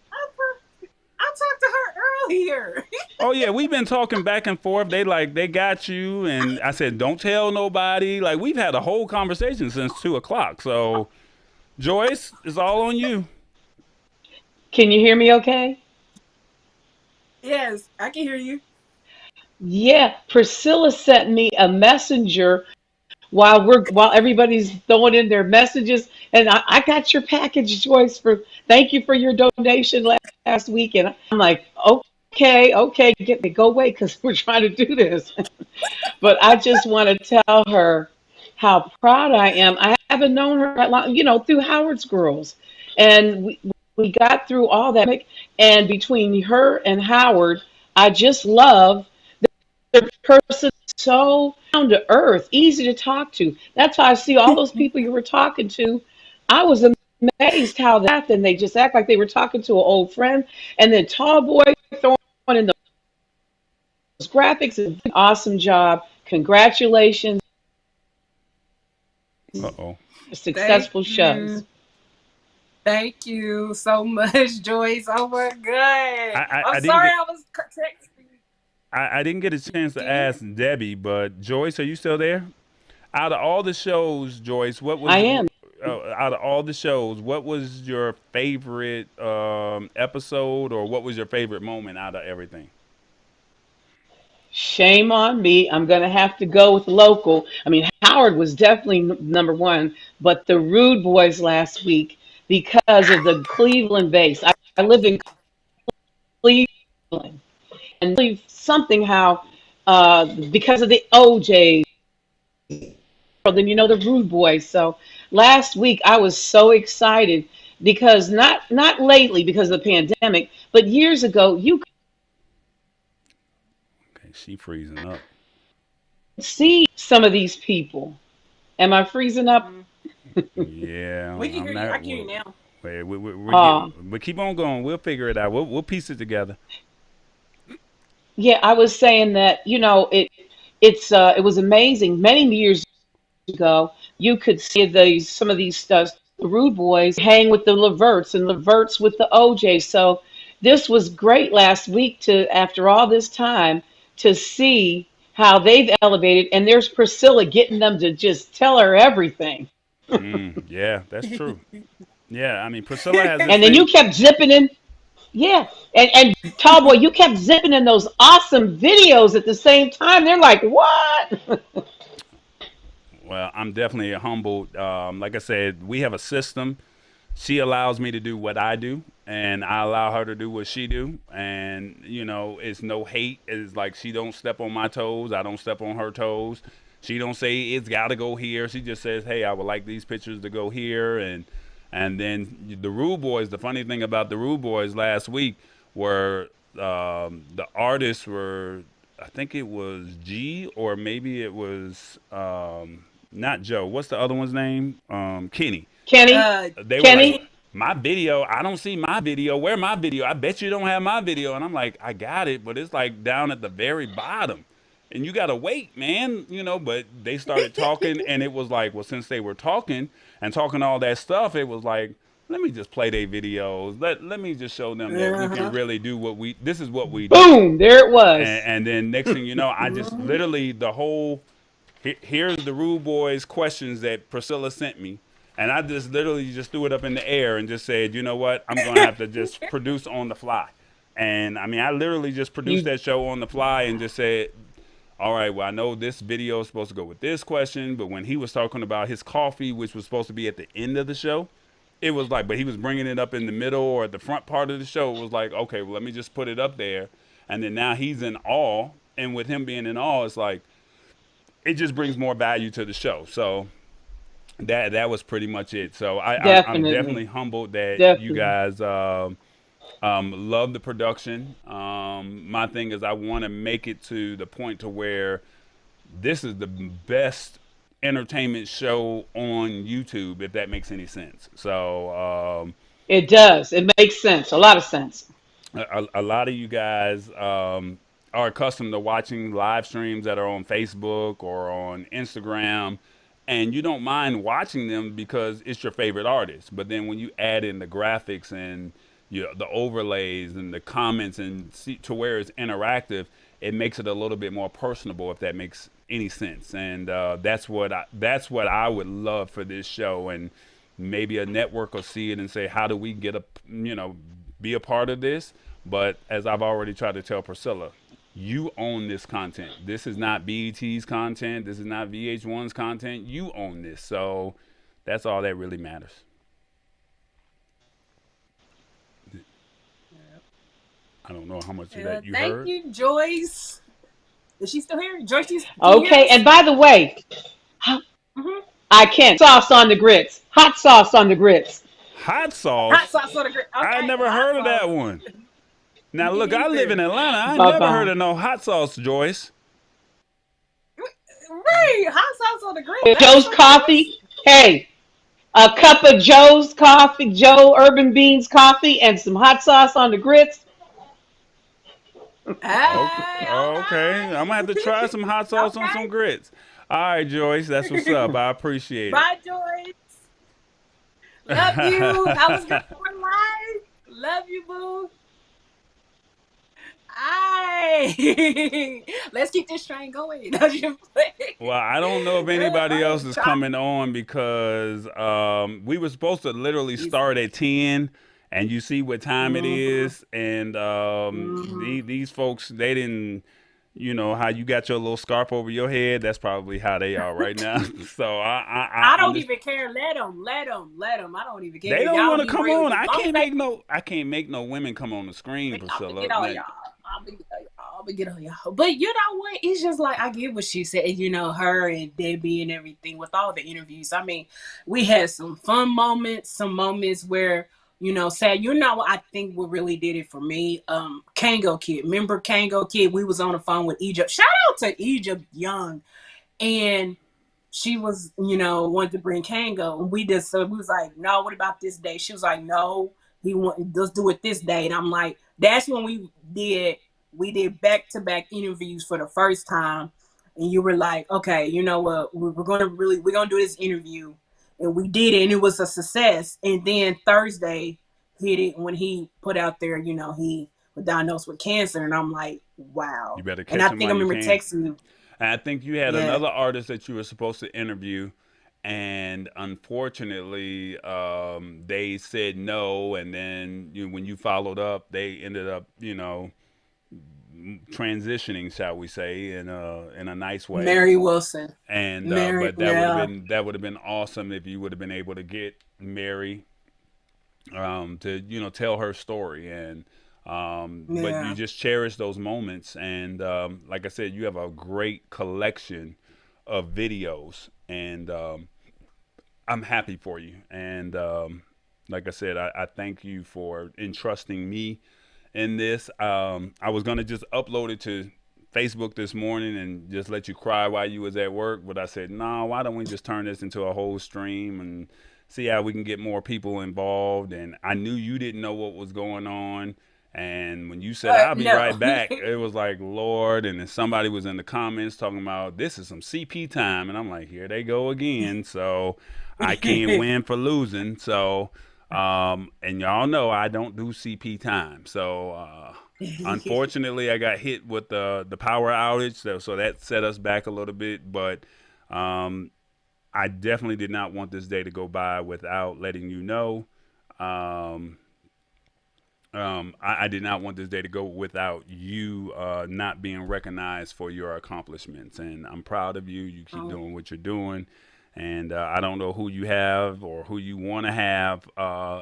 I talked to her earlier. Oh yeah, we've been talking back and forth. They got you, and I said, don't tell nobody. Like, we've had a whole conversation since 2:00. So, Joyce, it's all on you. Can you hear me okay? Yes, I can hear you. Yeah, Priscilla sent me a messenger while everybody's throwing in their messages, and I got your package, Joyce. Thank you for your donation last week, and I'm like, okay, go away, because we're trying to do this. But I just want to tell her how proud I am. I haven't known her that long, you know, through Howard's Girls, and we got through all that. And between her and Howard, I just love the person, so down to earth, easy to talk to. That's why I see all those people you were talking to. I was amazed how and they just act like they were talking to an old friend. And then Tallboy throwing in those graphics, and awesome job. Congratulations. Uh-oh. Successful shows. Thank you so much, Joyce. Oh my God. I'm sorry I was texting. I didn't get a chance to ask Debbie, but Joyce, are you still there? Out of all the shows, Joyce, what was? I am. Out of all the shows, what was your favorite episode, or what was your favorite moment out of everything? Shame on me. I'm going to have to go with local. I mean, Howard was definitely number one, but the Rude Boys last week because of the Cleveland base. I live in Cleveland, and believe something how because of the OJ, then the Rude Boys. So last week I was so excited because not lately because of the pandemic, but years ago you Okay, she freezing up. could see some of these people. Am I freezing up? Yeah, We can I'm hear you. I not. can hear you now. We're Uh, getting. But keep on going. We'll figure it out. We'll piece it together. yeah, I was saying that it was amazing. Many years ago, you could see some of these Rude Boys hang with the Leverts and Leverts with the OJ. So this was great last week to after all this time to see how they've elevated. And there's Priscilla getting them to just tell her everything. Yeah, that's true. Yeah, I mean Priscilla has this And then you thing. kept zipping in. Yeah. And Tallboy, you kept zipping in those awesome videos at the same time. They're like, what? Well, I'm definitely humbled. Like I said, we have a system. She allows me to do what I do, and I allow her to do what she do. And it's no hate. It's like she don't step on my toes. I don't step on her toes. She don't say it's got to go here. She just says, "Hey, I would like these pictures to go here." And then the Rude Boys. The funny thing about the Rude Boys last week were the artists were. I think it was G or maybe it was not Joe. What's the other one's name? Kenny. Kenny? They were like, Kenny? my video, I don't see my video. Where my video? I bet you don't have my video. And I'm like, I got it, but it's like down at the very bottom. And you gotta wait, man, but they started talking and it was like, well, since they were talking and talking all that stuff, it was like, let me just play their videos. Let me just show them that we can really do this is what we do. Boom, there it was. And then next thing you know, I just literally here's the Rude Boys questions that Priscilla sent me. And I just literally just threw it up in the air and just said, you know what, I'm going to have to just produce on the fly. And I mean, I literally just produced that show on the fly and just said, all right, well, I know this video is supposed to go with this question, but when he was talking about his coffee, which was supposed to be at the end of the show, it was like, but he was bringing it up in the middle or at the front part of the show. It was like, okay, well, let me just put it up there. And then now he's in awe. And with him being in awe, it's like, it just brings more value to the show. So that was pretty much it. So I'm definitely humbled that you guys love the production. My thing is I want to make it to the point to where this is the best entertainment show on YouTube, if that makes any sense. So it does. It makes sense. A lot of sense. A lot of you guys are accustomed to watching live streams that are on Facebook or on Instagram, and you don't mind watching them because it's your favorite artist. But then when you add in the graphics and the overlays and the comments and to where it's interactive, it makes it a little bit more personable, if that makes any sense. And that's what I would love for this show. And maybe a network will see it and say, how do we get be a part of this? But as I've already tried to tell Priscilla, you own this content. This is not BET's content. This is not VH1's content. You own this. So that's all that really matters. I don't know how much of that you heard. Thank you, Joyce. Is she still here? Joyce, okay, and by the way, I can't. Sauce on the grits. Hot sauce on the grits. Hot sauce? Hot sauce on the grits. Okay, I never heard of that one. Now, look, I live in Atlanta. I never heard of no hot sauce, Joyce. Right, hot sauce on the grits. Joe's coffee. Hey, a cup of Joe's coffee, Joe Urban Beans coffee, and some hot sauce on the grits. Okay, I'm going to have to try some hot sauce on some grits. All right, Joyce, that's what's up. I appreciate it. Bye, Joyce. Love you. I was good for life. Love you, boo. Let's keep this train going. Well, I don't know if anybody else is coming on because we were supposed to literally start at 10, and you see what time it is, and these folks, they didn't you know, how you got your little scarf over your head, that's probably how they are right now. So I don't even care. Let them. I don't even care. They don't Y'all want to be come real. on. As long as I can't make no women come on the screen, I'm gonna Priscilla. get on y'all. I'm gonna get on y'all. But you know what? It's just like, I get what she said. You know, her and Debbie and everything with all the interviews. I mean, we had some fun moments, some moments where, you know, sad. You know, I think what really did it for me, Kango Kid. Remember Kango Kid? We was on the phone with Egypt. Shout out to Egypt Young. And she was, you know, wanted to bring Kango, and we was like, no, what about this day? She was like, no, let's do it this day. And I'm like, that's when we did back-to-back interviews for the first time. And you were like, okay, you know what, we're gonna do this interview. And we did it, and it was a success. And then Thursday hit it when he put out there, you know, he was diagnosed with cancer. And I'm like, wow. You better And catch I them think I while you remember can. texting you. And I think you had Yeah. another artist that you were supposed to interview, and unfortunately, they said no. And then when you followed up, they ended up, you know, transitioning, shall we say, in a nice way. Mary Wilson. And Mary, but yeah. that would have been awesome if you would have been able to get Mary to, you know, tell her story. And but you Yeah. just cherish those moments. And like I said, you have a great collection of videos, and I'm happy for you. And like I said, I thank you for entrusting me in this. I was gonna just upload it to Facebook this morning and just let you cry while you was at work, but I said, no, why don't we just turn this into a whole stream and see how we can get more people involved. And I knew you didn't know what was going on. And when you said I'll be No. right back, it was like, Lord. And then somebody was in the comments talking about this is some CP time, and I'm like, here they go again. So I can't win for losing. So and y'all know I don't do CP time. So unfortunately, I got hit with the power outage, so that set us back a little bit. But I definitely did not want this day to go by without letting you know. I did not want this day to go without you not being recognized for your accomplishments, and I'm proud of you. You keep doing what you're doing, and I don't know who you have or who you want to have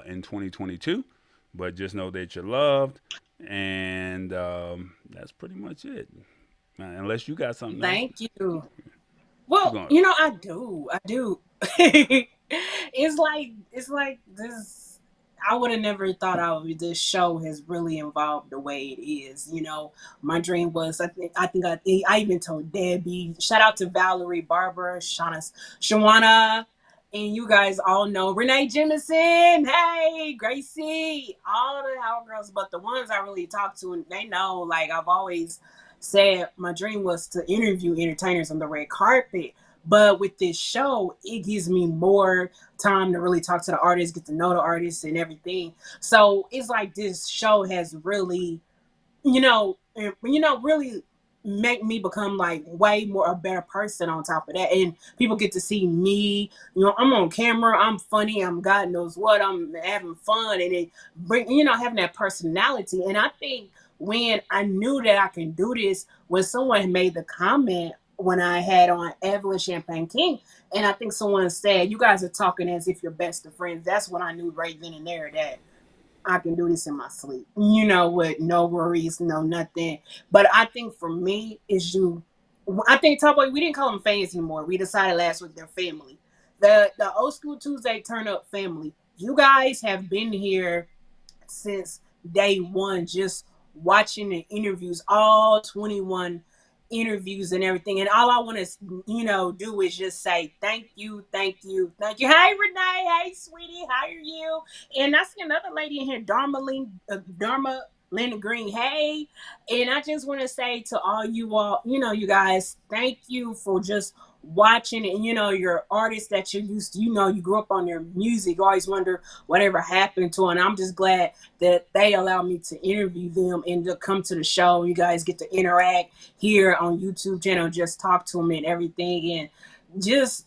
in 2022, but just know that you're loved, and that's pretty much it. Unless you got something else. Thank you. Well, you know, I do. It's like this. I would have never thought this show has really evolved the way it is. You know, my dream was, I even told Debbie, shout out to Valerie, Barbara, Shawana, and you guys all know Renee Jemison, hey, Gracie, all the Howl Girls, but the ones I really talk to, and they know, like, I've always said my dream was to interview entertainers on the red carpet. But with this show, it gives me more time to really talk to the artists, get to know the artists and everything. So it's like this show has really, really make me become like way more a better person on top of that. And people get to see me, I'm on camera, I'm funny, I'm God knows what, I'm having fun, and it having that personality. And I think when I knew that I can do this, when someone made the comment when I had on Evelyn Champagne King, and I think someone said, you guys are talking as if you're best of friends. That's when I knew right then and there that I can do this in my sleep. With no worries, no nothing. But I think for me, I think Tallboy, we didn't call them fans anymore. We decided last week they're family. The Old School Tuesday Turnup family. You guys have been here since day one, just watching the interviews, all 21 interviews and everything. And all I want to, do is just say thank you, thank you, thank you. Hey, Renee. Hey, sweetie. How are you? And I see another lady in here, Dharma Linda Green. Hey. And I just want to say to all you all, you guys, thank you for just watching. And your artists that you're used to, you grew up on their music, you always wonder whatever happened to them. And I'm just glad that they allow me to interview them and to come to the show. You guys get to interact here on YouTube channel, just talk to them and everything. And just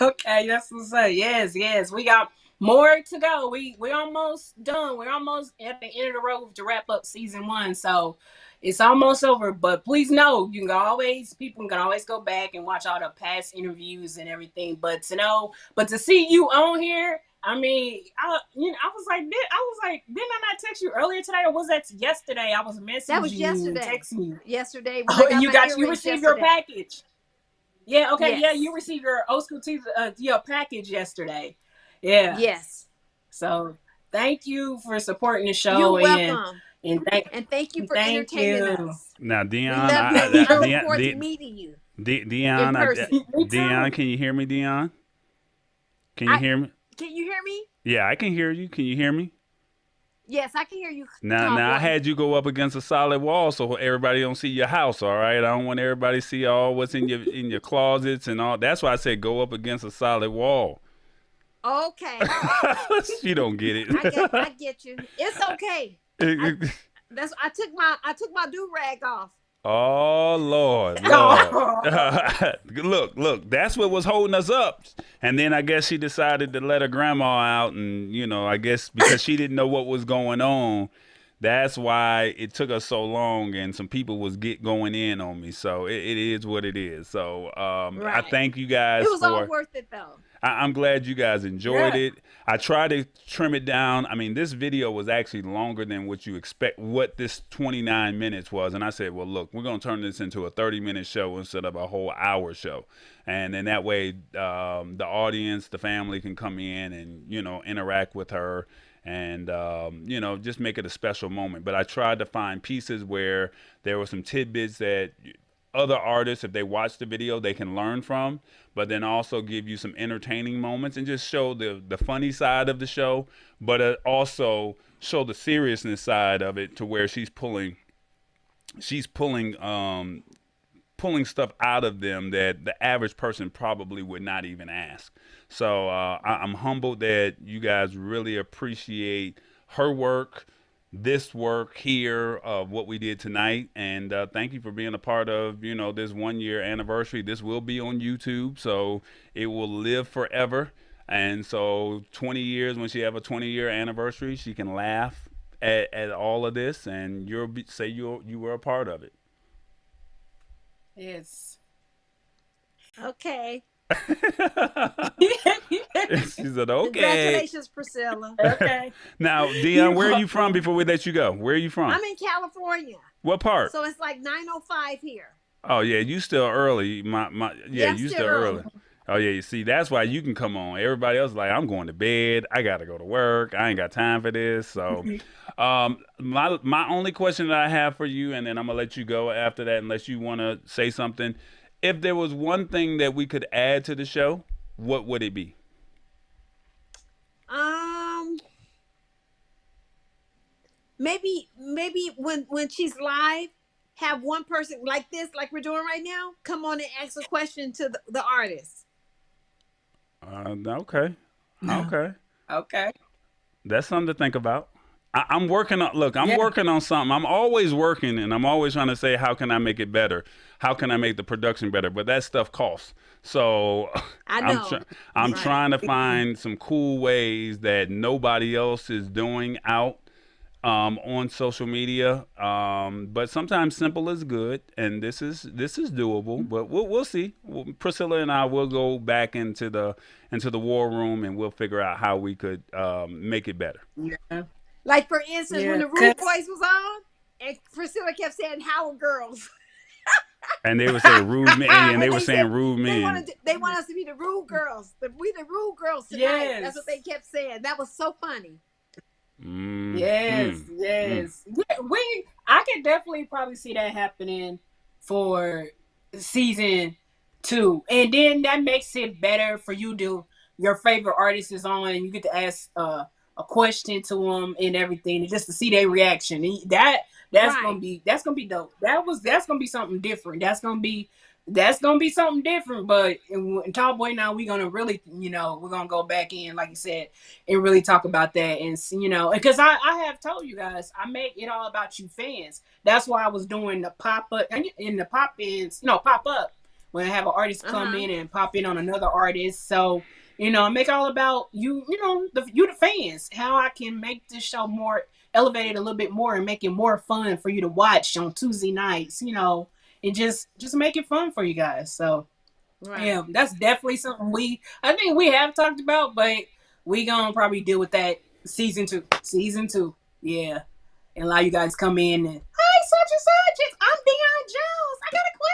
Okay, that's what's up. Yes. We got more to go. We're almost done. We're almost at the end of the road to wrap up season 1. So it's almost over. But please know, people can always go back and watch all the past interviews and everything. But to see you on here, I mean, I was like, didn't I not text you earlier today, or was that yesterday? I was messaging That was yesterday. texting you. Yesterday. Oh, and you received your package. Yeah, okay, yes. Yeah, you received your old school your package yesterday. Yeah. Yes. So thank you for supporting the show. You're welcome. And thank you for entertaining us. Now, Dion, I look forward to meeting you. Dion, Dion, can you hear me, Dion? Can you hear me? Can you hear me? Yeah, I can hear you. Can you hear me? Yes, I can hear you. Now I had you go up against a solid wall so everybody don't see your house, all right? I don't want everybody to see all what's in your closets and all. That's why I said go up against a solid wall. Okay. You don't get it. I get you. It's okay. I took my do-rag off. Oh, Lord. Look, that's what was holding us up. And then I guess she decided to let her grandma out. And, I guess because she didn't know what was going on, that's why it took us so long. And some people was going in on me. So it is what it is. So I thank you guys. It was all worth it, though. I'm glad you guys enjoyed it. I tried to trim it down. I mean, this video was actually longer than what you expect, what this 29 minutes was. And I said, well, look, we're going to turn this into a 30-minute show instead of a whole hour show. And then that way the audience, the family can come in and, interact with her and, just make it a special moment. But I tried to find pieces where there were some tidbits that other artists, if they watch the video, they can learn from, but then also give you some entertaining moments and just show the funny side of the show, but also show the seriousness side of it to where she's pulling stuff out of them that the average person probably would not even ask. So I'm humbled that you guys really appreciate her work, this work here of what we did tonight, and thank you for being a part of this 1-year anniversary. This will be on YouTube, so it will live forever. And so 20 years, when she have a 20-year anniversary, she can laugh at all of this, and say you were a part of it. Yes. Okay. She said, okay. Congratulations, Priscilla. Okay. Now, Dion, where are you from before we let you go? Where are you from? I'm in California. What part? So it's like 9:05 here. Oh, yeah, you still early. You still early. Oh, yeah, you see, that's why you can come on. Everybody else is like, I'm going to bed. I got to go to work. I ain't got time for this. So my only question that I have for you, and then I'm going to let you go after that unless you want to say something. If there was one thing that we could add to the show, what would it be? Maybe when she's live, have one person like this, like we're doing right now, come on and ask a question to the artist. Okay. That's something to think about. I'm working on. Look, I'm working on something. I'm always working, and I'm always trying to say, how can I make it better? How can I make the production better? But that stuff costs. So I know. I'm trying to find some cool ways that nobody else is doing out on social media. But sometimes simple is good, and this is doable. But we'll see. Priscilla and I will go back into the war room, and we'll figure out how we could make it better. Yeah. Like, for instance, when the Rude Boys was on, and Priscilla kept saying, Howard girls. And they were saying rude men, and they were saying rude men. They want us to be the rude girls. We the rude girls tonight. Yes. That's what they kept saying. That was so funny. Yes. Yeah, I could definitely probably see that happening for season 2. And then that makes it better for you to, your favorite artist is on, and you get to ask a question to them and everything, and just to see their reaction. And that's gonna be dope. That's gonna be something different. That's gonna be something different. But in Tallboy now, we're gonna really, we're gonna go back in, like you said, and really talk about that. And because I have told you guys, I make it all about you fans. That's why I was doing the pop up and the pop ins, pop up when I have an artist come in and pop in on another artist. So, you know, make it all about you, you know, the fans, how I can make this show more elevated a little bit more and make it more fun for you to watch on Tuesday nights, you know, and just make it fun for you guys. So, yeah, that's definitely something I think we have talked about, but we gonna probably deal with that season two. Yeah. And allow you guys to come in and, hi, such and such, I'm Deion Jones. I got a question.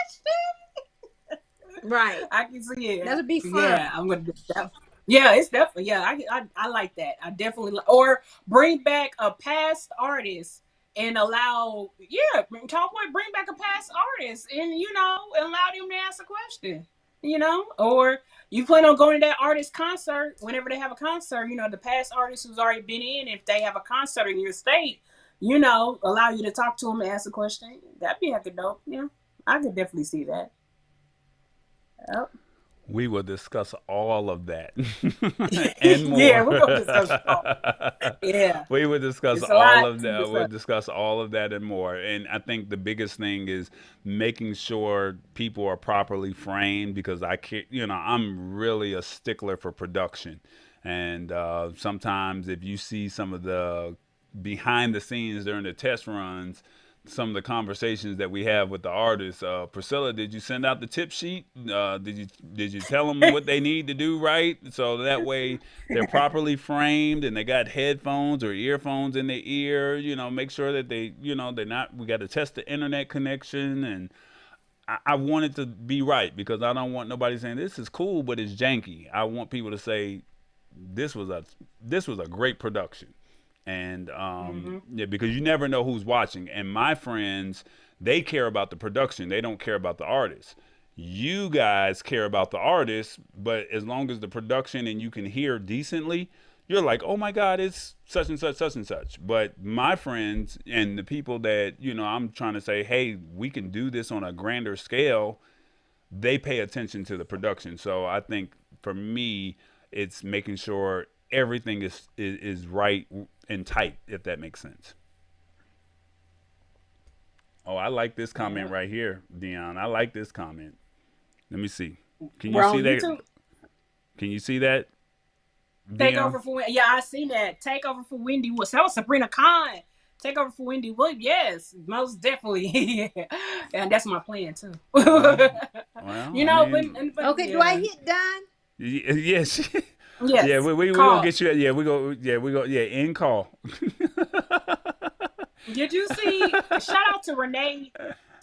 Right. I can see it. That'll be fun. Yeah, I'm gonna do that. Yeah, it's definitely, yeah, I like that. I definitely or bring back a past artist and allow, Tallboy, bring back a past artist and, you know, allow them to ask a question, you know, or you plan on going to that artist concert whenever they have a concert, you know, the past artist who's already been in, if they have a concert in your state, you know, allow you to talk to them and ask a question. That'd be heck of dope. Yeah, I could definitely see that. Yep. We will discuss all of that and more. Yeah, we're gonna discuss all. Yeah. We will discuss all of that. We'll discuss all of that and more. And I think the biggest thing is making sure people are properly framed, because I can't, you know, I'm really a stickler for production. And sometimes if you see some of the behind the scenes during the test runs, some of the conversations that we have with the artists, Priscilla, did you send out the tip sheet? Did you tell them what they need to do right, so that way they're properly framed and they got headphones or earphones in their ear? You know, make sure that they, you know, they're not. We got to test the internet connection, and I want it to be right, because I don't want nobody saying this is cool but it's janky. I want people to say this was a great production. And yeah, because you never know who's watching. And my friends, they care about the production. They don't care about the artist. You guys care about the artist, but as long as the production and you can hear decently, you're like, oh my God, it's such and such, such and such. But my friends and the people that, you know, I'm trying to say, hey, we can do this on a grander scale, they pay attention to the production. So I think for me, it's making sure everything is right and tight, if that makes sense. Oh, I like this comment right here, Dion. I like this comment. Let me see. Can you see that? Can you see that? Take over for Wendy. Yeah, I seen that. Take over for Wendy. That was Sabrina Khan. Take over for Wendy Williams. Yes, most definitely. Yeah. And that's my plan too. Well, you know, I mean, but okay, yeah. do I hit done? Yes. Yes. Yeah, we gonna get you. Yeah, we go. Yeah, end call. Did you see? Shout out to Renee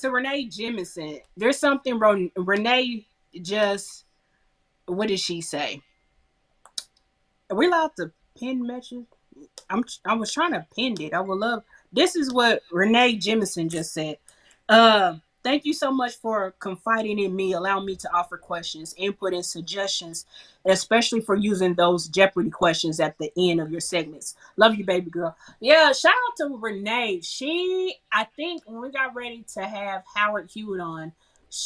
Jemison. There's something Renee just. What did she say? Are we allowed to pin message? I was trying to pin it. I would love. This is what Renee Jemison just said. Thank you so much for confiding in me, allowing me to offer questions, input, and suggestions, especially for using those Jeopardy questions at the end of your segments. Love you, baby girl. Yeah, shout out to Renee. I think when we got ready to have Howard Hewitt on,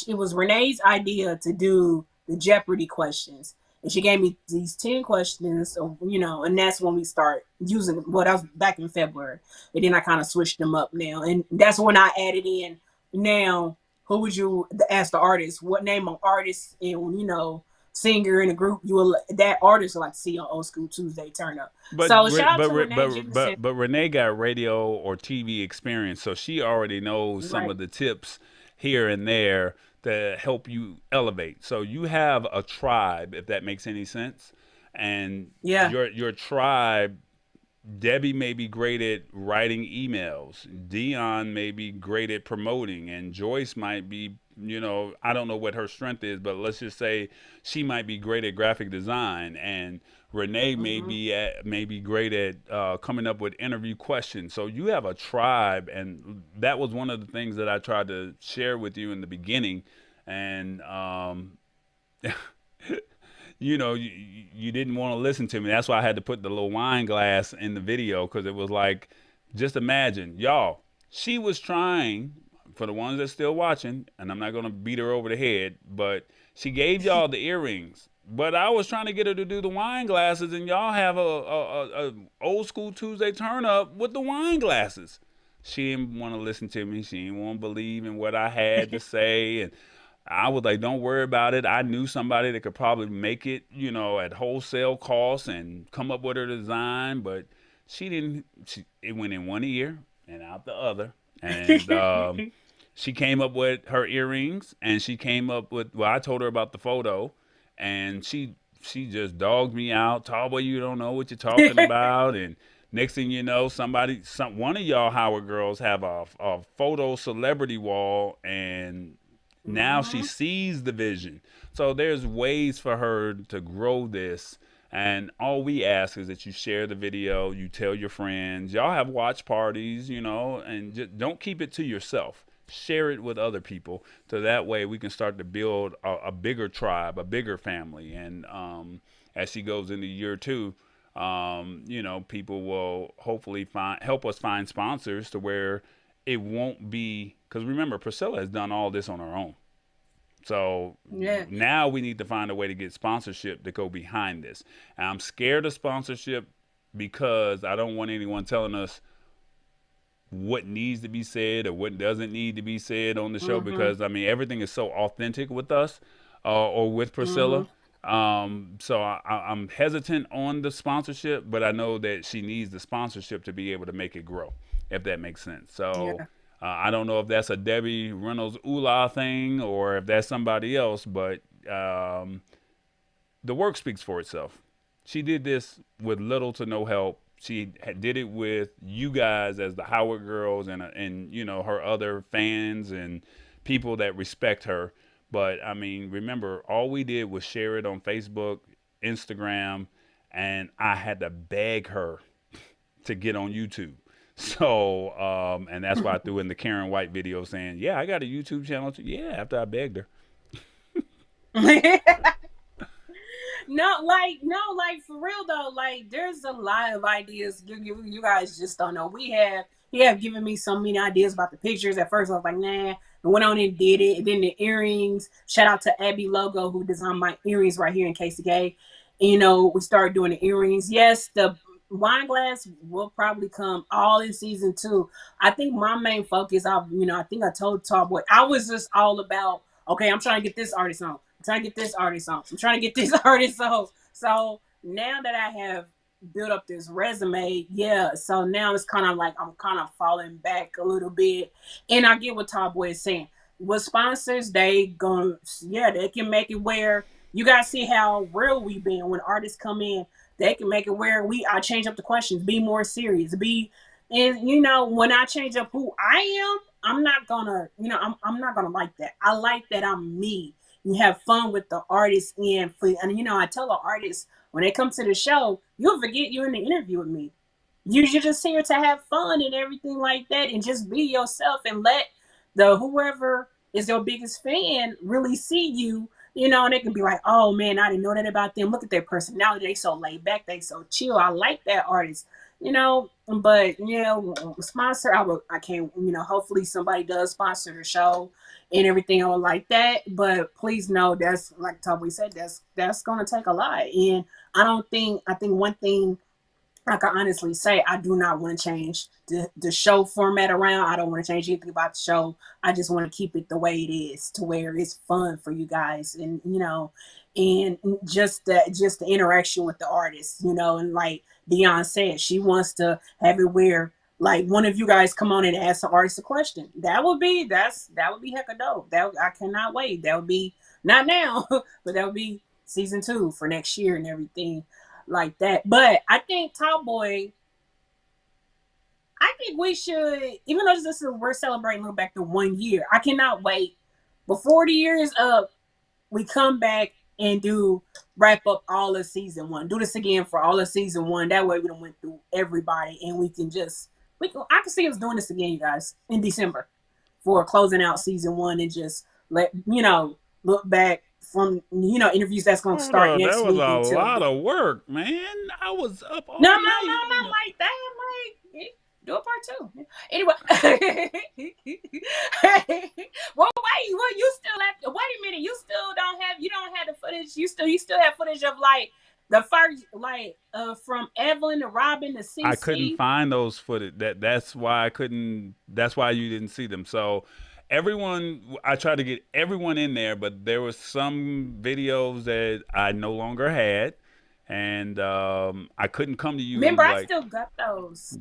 it was Renee's idea to do the Jeopardy questions. And she gave me these 10 questions, you know, and that's when we start using them. Well, that was back in February. And then I kind of switched them up now. And that's when I added in, now, who would you ask the artist? What name of artist and, you know, singer in a group that artist would like to see on Old School Tuesday Turnup. So shout out to Renee. But Renee got radio or TV experience, so she already knows some of the tips here and there to help you elevate. So you have a tribe, if that makes any sense. And your tribe, Debbie may be great at writing emails. Dion may be great at promoting, and Joyce might be, you know, I don't know what her strength is, but let's just say she might be great at graphic design, and Renee may be great at coming up with interview questions. So you have a tribe, and that was one of the things that I tried to share with you in the beginning, and you know, you didn't want to listen to me. That's why I had to put the little wine glass in the video, because it was like, just imagine, y'all, she was trying, for the ones that's still watching, and I'm not going to beat her over the head, but she gave y'all the earrings. But I was trying to get her to do the wine glasses, and y'all have a Old School Tuesday Turnup with the wine glasses. She didn't want to listen to me. She didn't want to believe in what I had to say. And I was like, don't worry about it. I knew somebody that could probably make it, at wholesale costs and come up with her design, but she didn't. It went in one ear and out the other, and she came up with her earrings, and she came up with. Well, I told her about the photo, and she just dogged me out. Tallboy, you don't know what you're talking about, and next thing you know, one of y'all Howard girls have a photo celebrity wall, and now she sees the vision. So there's ways for her to grow this. And all we ask is that you share the video, you tell your friends, y'all have watch parties, and just don't keep it to yourself. Share it with other people, so that way we can start to build a bigger tribe, a bigger family. And as she goes into year two, people will hopefully help us find sponsors to where it won't be, because remember, Priscilla has done all this on her own. So now we need to find a way to get sponsorship to go behind this. And I'm scared of sponsorship because I don't want anyone telling us what needs to be said or what doesn't need to be said on the show, because everything is so authentic with us or with Priscilla. So I'm hesitant on the sponsorship, but I know that she needs the sponsorship to be able to make it grow, if that makes sense. So I don't know if that's a Debbie Reynolds Ula thing or if that's somebody else, but the work speaks for itself. She did this with little to no help. She did it with you guys as the Howard girls and her other fans and people that respect her. But remember, all we did was share it on Facebook, Instagram, and I had to beg her to get on YouTube. So, and that's why I threw in the Karen White video saying, yeah, I got a YouTube channel too. Yeah, after I begged her. No, for real though, there's a lot of ideas you guys just don't know. He have given me so many ideas about the pictures. At first I was like, nah. I went on and did it. And then the earrings. Shout out to Abby Logo who designed my earrings right here in KCK. We started doing the earrings. Yes, the wine glass will probably come all in season 2. I think my main focus, I think I told Tallboy, I was just all about, okay, I'm trying to get this artist on. I'm trying to get this artist on. I'm trying to get this artist on. So now that I have built up this resume, so now it's kind of like I'm kind of falling back a little bit. And I get what Tallboy is saying. With sponsors, they can make it where you guys see how real we've been. When artists come in, they can make it where I change up the questions, be more serious, when I change up who I am, I'm not gonna, I'm not gonna like that. I like that I'm me. You have fun with the artist and I tell the artists when they come to the show, you'll forget you're in the interview with me. You're just here to have fun and everything like that, and just be yourself and let whoever is your biggest fan really see you. And they can be like, oh man, I didn't know that about them. Look at their personality. They so laid back. They so chill. I like that artist. But sponsor, I can't, hopefully somebody does sponsor the show and everything on like that. But please know that's, like Toby said, that's going to take a lot. And I think one thing I can honestly say, I do not want to change the show format around. I don't want to change anything about the show. I just want to keep it the way it is, to where it's fun for you guys, and and just the interaction with the artists, and like Dion said, she wants to have it where like one of you guys come on and ask the artist a question. That would be heck of dope. I cannot wait. That would be not now, but that would be season 2 for next year and everything like that. But I think Tallboy, I think we should, even though we're celebrating a little back to 1 year, I cannot wait before the year is up. We come back and wrap up all of season 1. Do this again for all of season 1. That way we done went through everybody, and I can see us doing this again, you guys, in December for closing out season 1, and just look back from interviews that's going to start next week. That was a lot of work, man. I was up all night. No, not like that. I'm like, do a part 2. Anyway, well, you still have. Wait a minute, you don't have the footage. You still have footage of like the first, from Evelyn to Robin to CC. I couldn't find those footage. That's why I couldn't. That's why you didn't see them. So everyone, I tried to get everyone in there, but there was some videos that I no longer had, and I couldn't come to you. Remember, I like, still got those.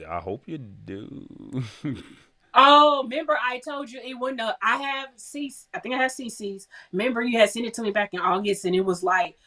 I hope you do. Oh, remember I told you it wouldn't. I have I think I have CC's. Remember you had sent it to me back in August, and it was like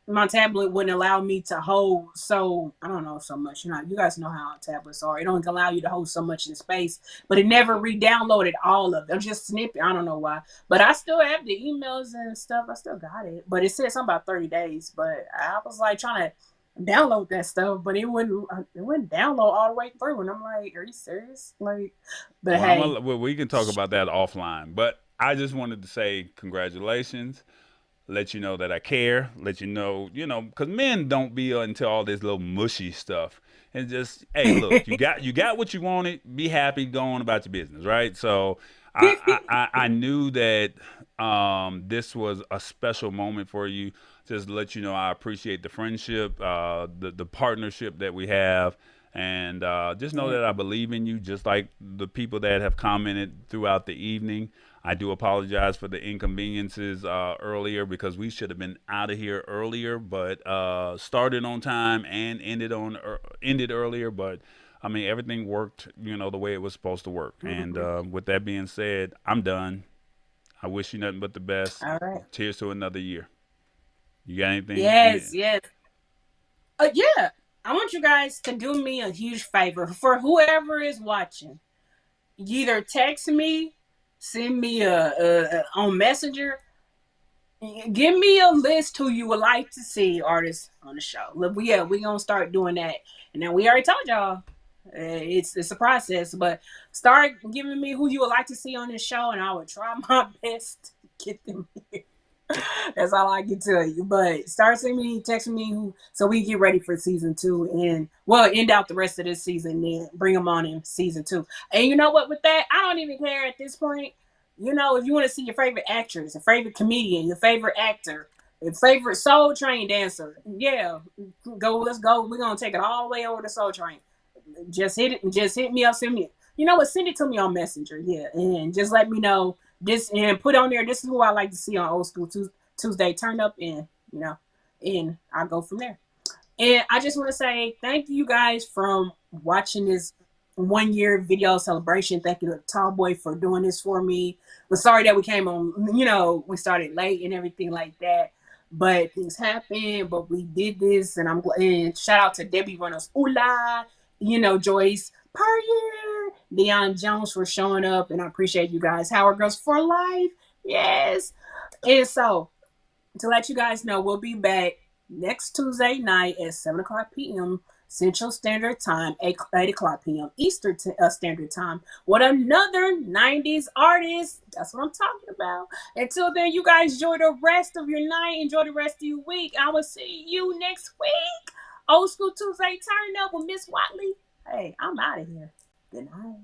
my tablet wouldn't allow me to hold. So I don't know so much. You know, you guys know how tablets are. It don't allow you to hold so much in space. But it never re-downloaded all of them. Just snippet. I don't know why. But I still have the emails and stuff. I still got it. But it said something about 30 days. But I was like trying to download that stuff, but it wouldn't download all the way through, and I'm like, are you serious? Like, but well, hey, we can talk about that offline, but I just wanted to say congratulations, let you know that I care, let you know, because men don't be into all this little mushy stuff, and just, hey, look, you got what you wanted, be happy, go on about your business, right? So I knew that this was a special moment for you. Just to let you know, I appreciate the friendship, the partnership that we have, and just know that I believe in you, just like the people that have commented throughout the evening. I do apologize for the inconveniences earlier, because we should have been out of here earlier, but started on time and ended earlier. But I mean, everything worked, the way it was supposed to work. And with that being said, I'm done. I wish you nothing but the best. All right. Cheers to another year. You got anything? Yes. Yeah. I want you guys to do me a huge favor. For whoever is watching, either text me, send me on Messenger, give me a list who you would like to see artists on the show. Look, we're gonna start doing that. And then we already told y'all it's a process, but start giving me who you would like to see on this show, and I will try my best to get them here. That's all I can tell you. But start sending me, texting me, so we get ready for season 2, and end out the rest of this season, then bring them on in season 2. And you know what? With that, I don't even care at this point. If you want to see your favorite actress, your favorite comedian, your favorite actor, your favorite Soul Train dancer, let's go. We're gonna take it all the way over to Soul Train. Just hit me up, send me. You know what? Send it to me on Messenger, and just let me know. And put on there, this is who I like to see on Old School Tuesday Turnup, and and I'll go from there. And I just want to say thank you guys for watching this 1-year video celebration. Thank you to Tallboy for doing this for me. We're sorry that we came on, we started late and everything like that, but things happened, but we did this, and and shout out to Debbie Reynolds, Joyce Perrier, Deion Jones for showing up, and I appreciate you guys. Howard Girls for Life, yes. And so, to let you guys know, we'll be back next Tuesday night at 7:00 p.m. Central Standard Time, 8:00 p.m. Eastern Standard Time, with another 90s artist. That's what I'm talking about. Until then, you guys enjoy the rest of your night. Enjoy the rest of your week. I will see you next week. Old School Tuesday Turn Up with Miss Watley. Hey, I'm out of here. Good night.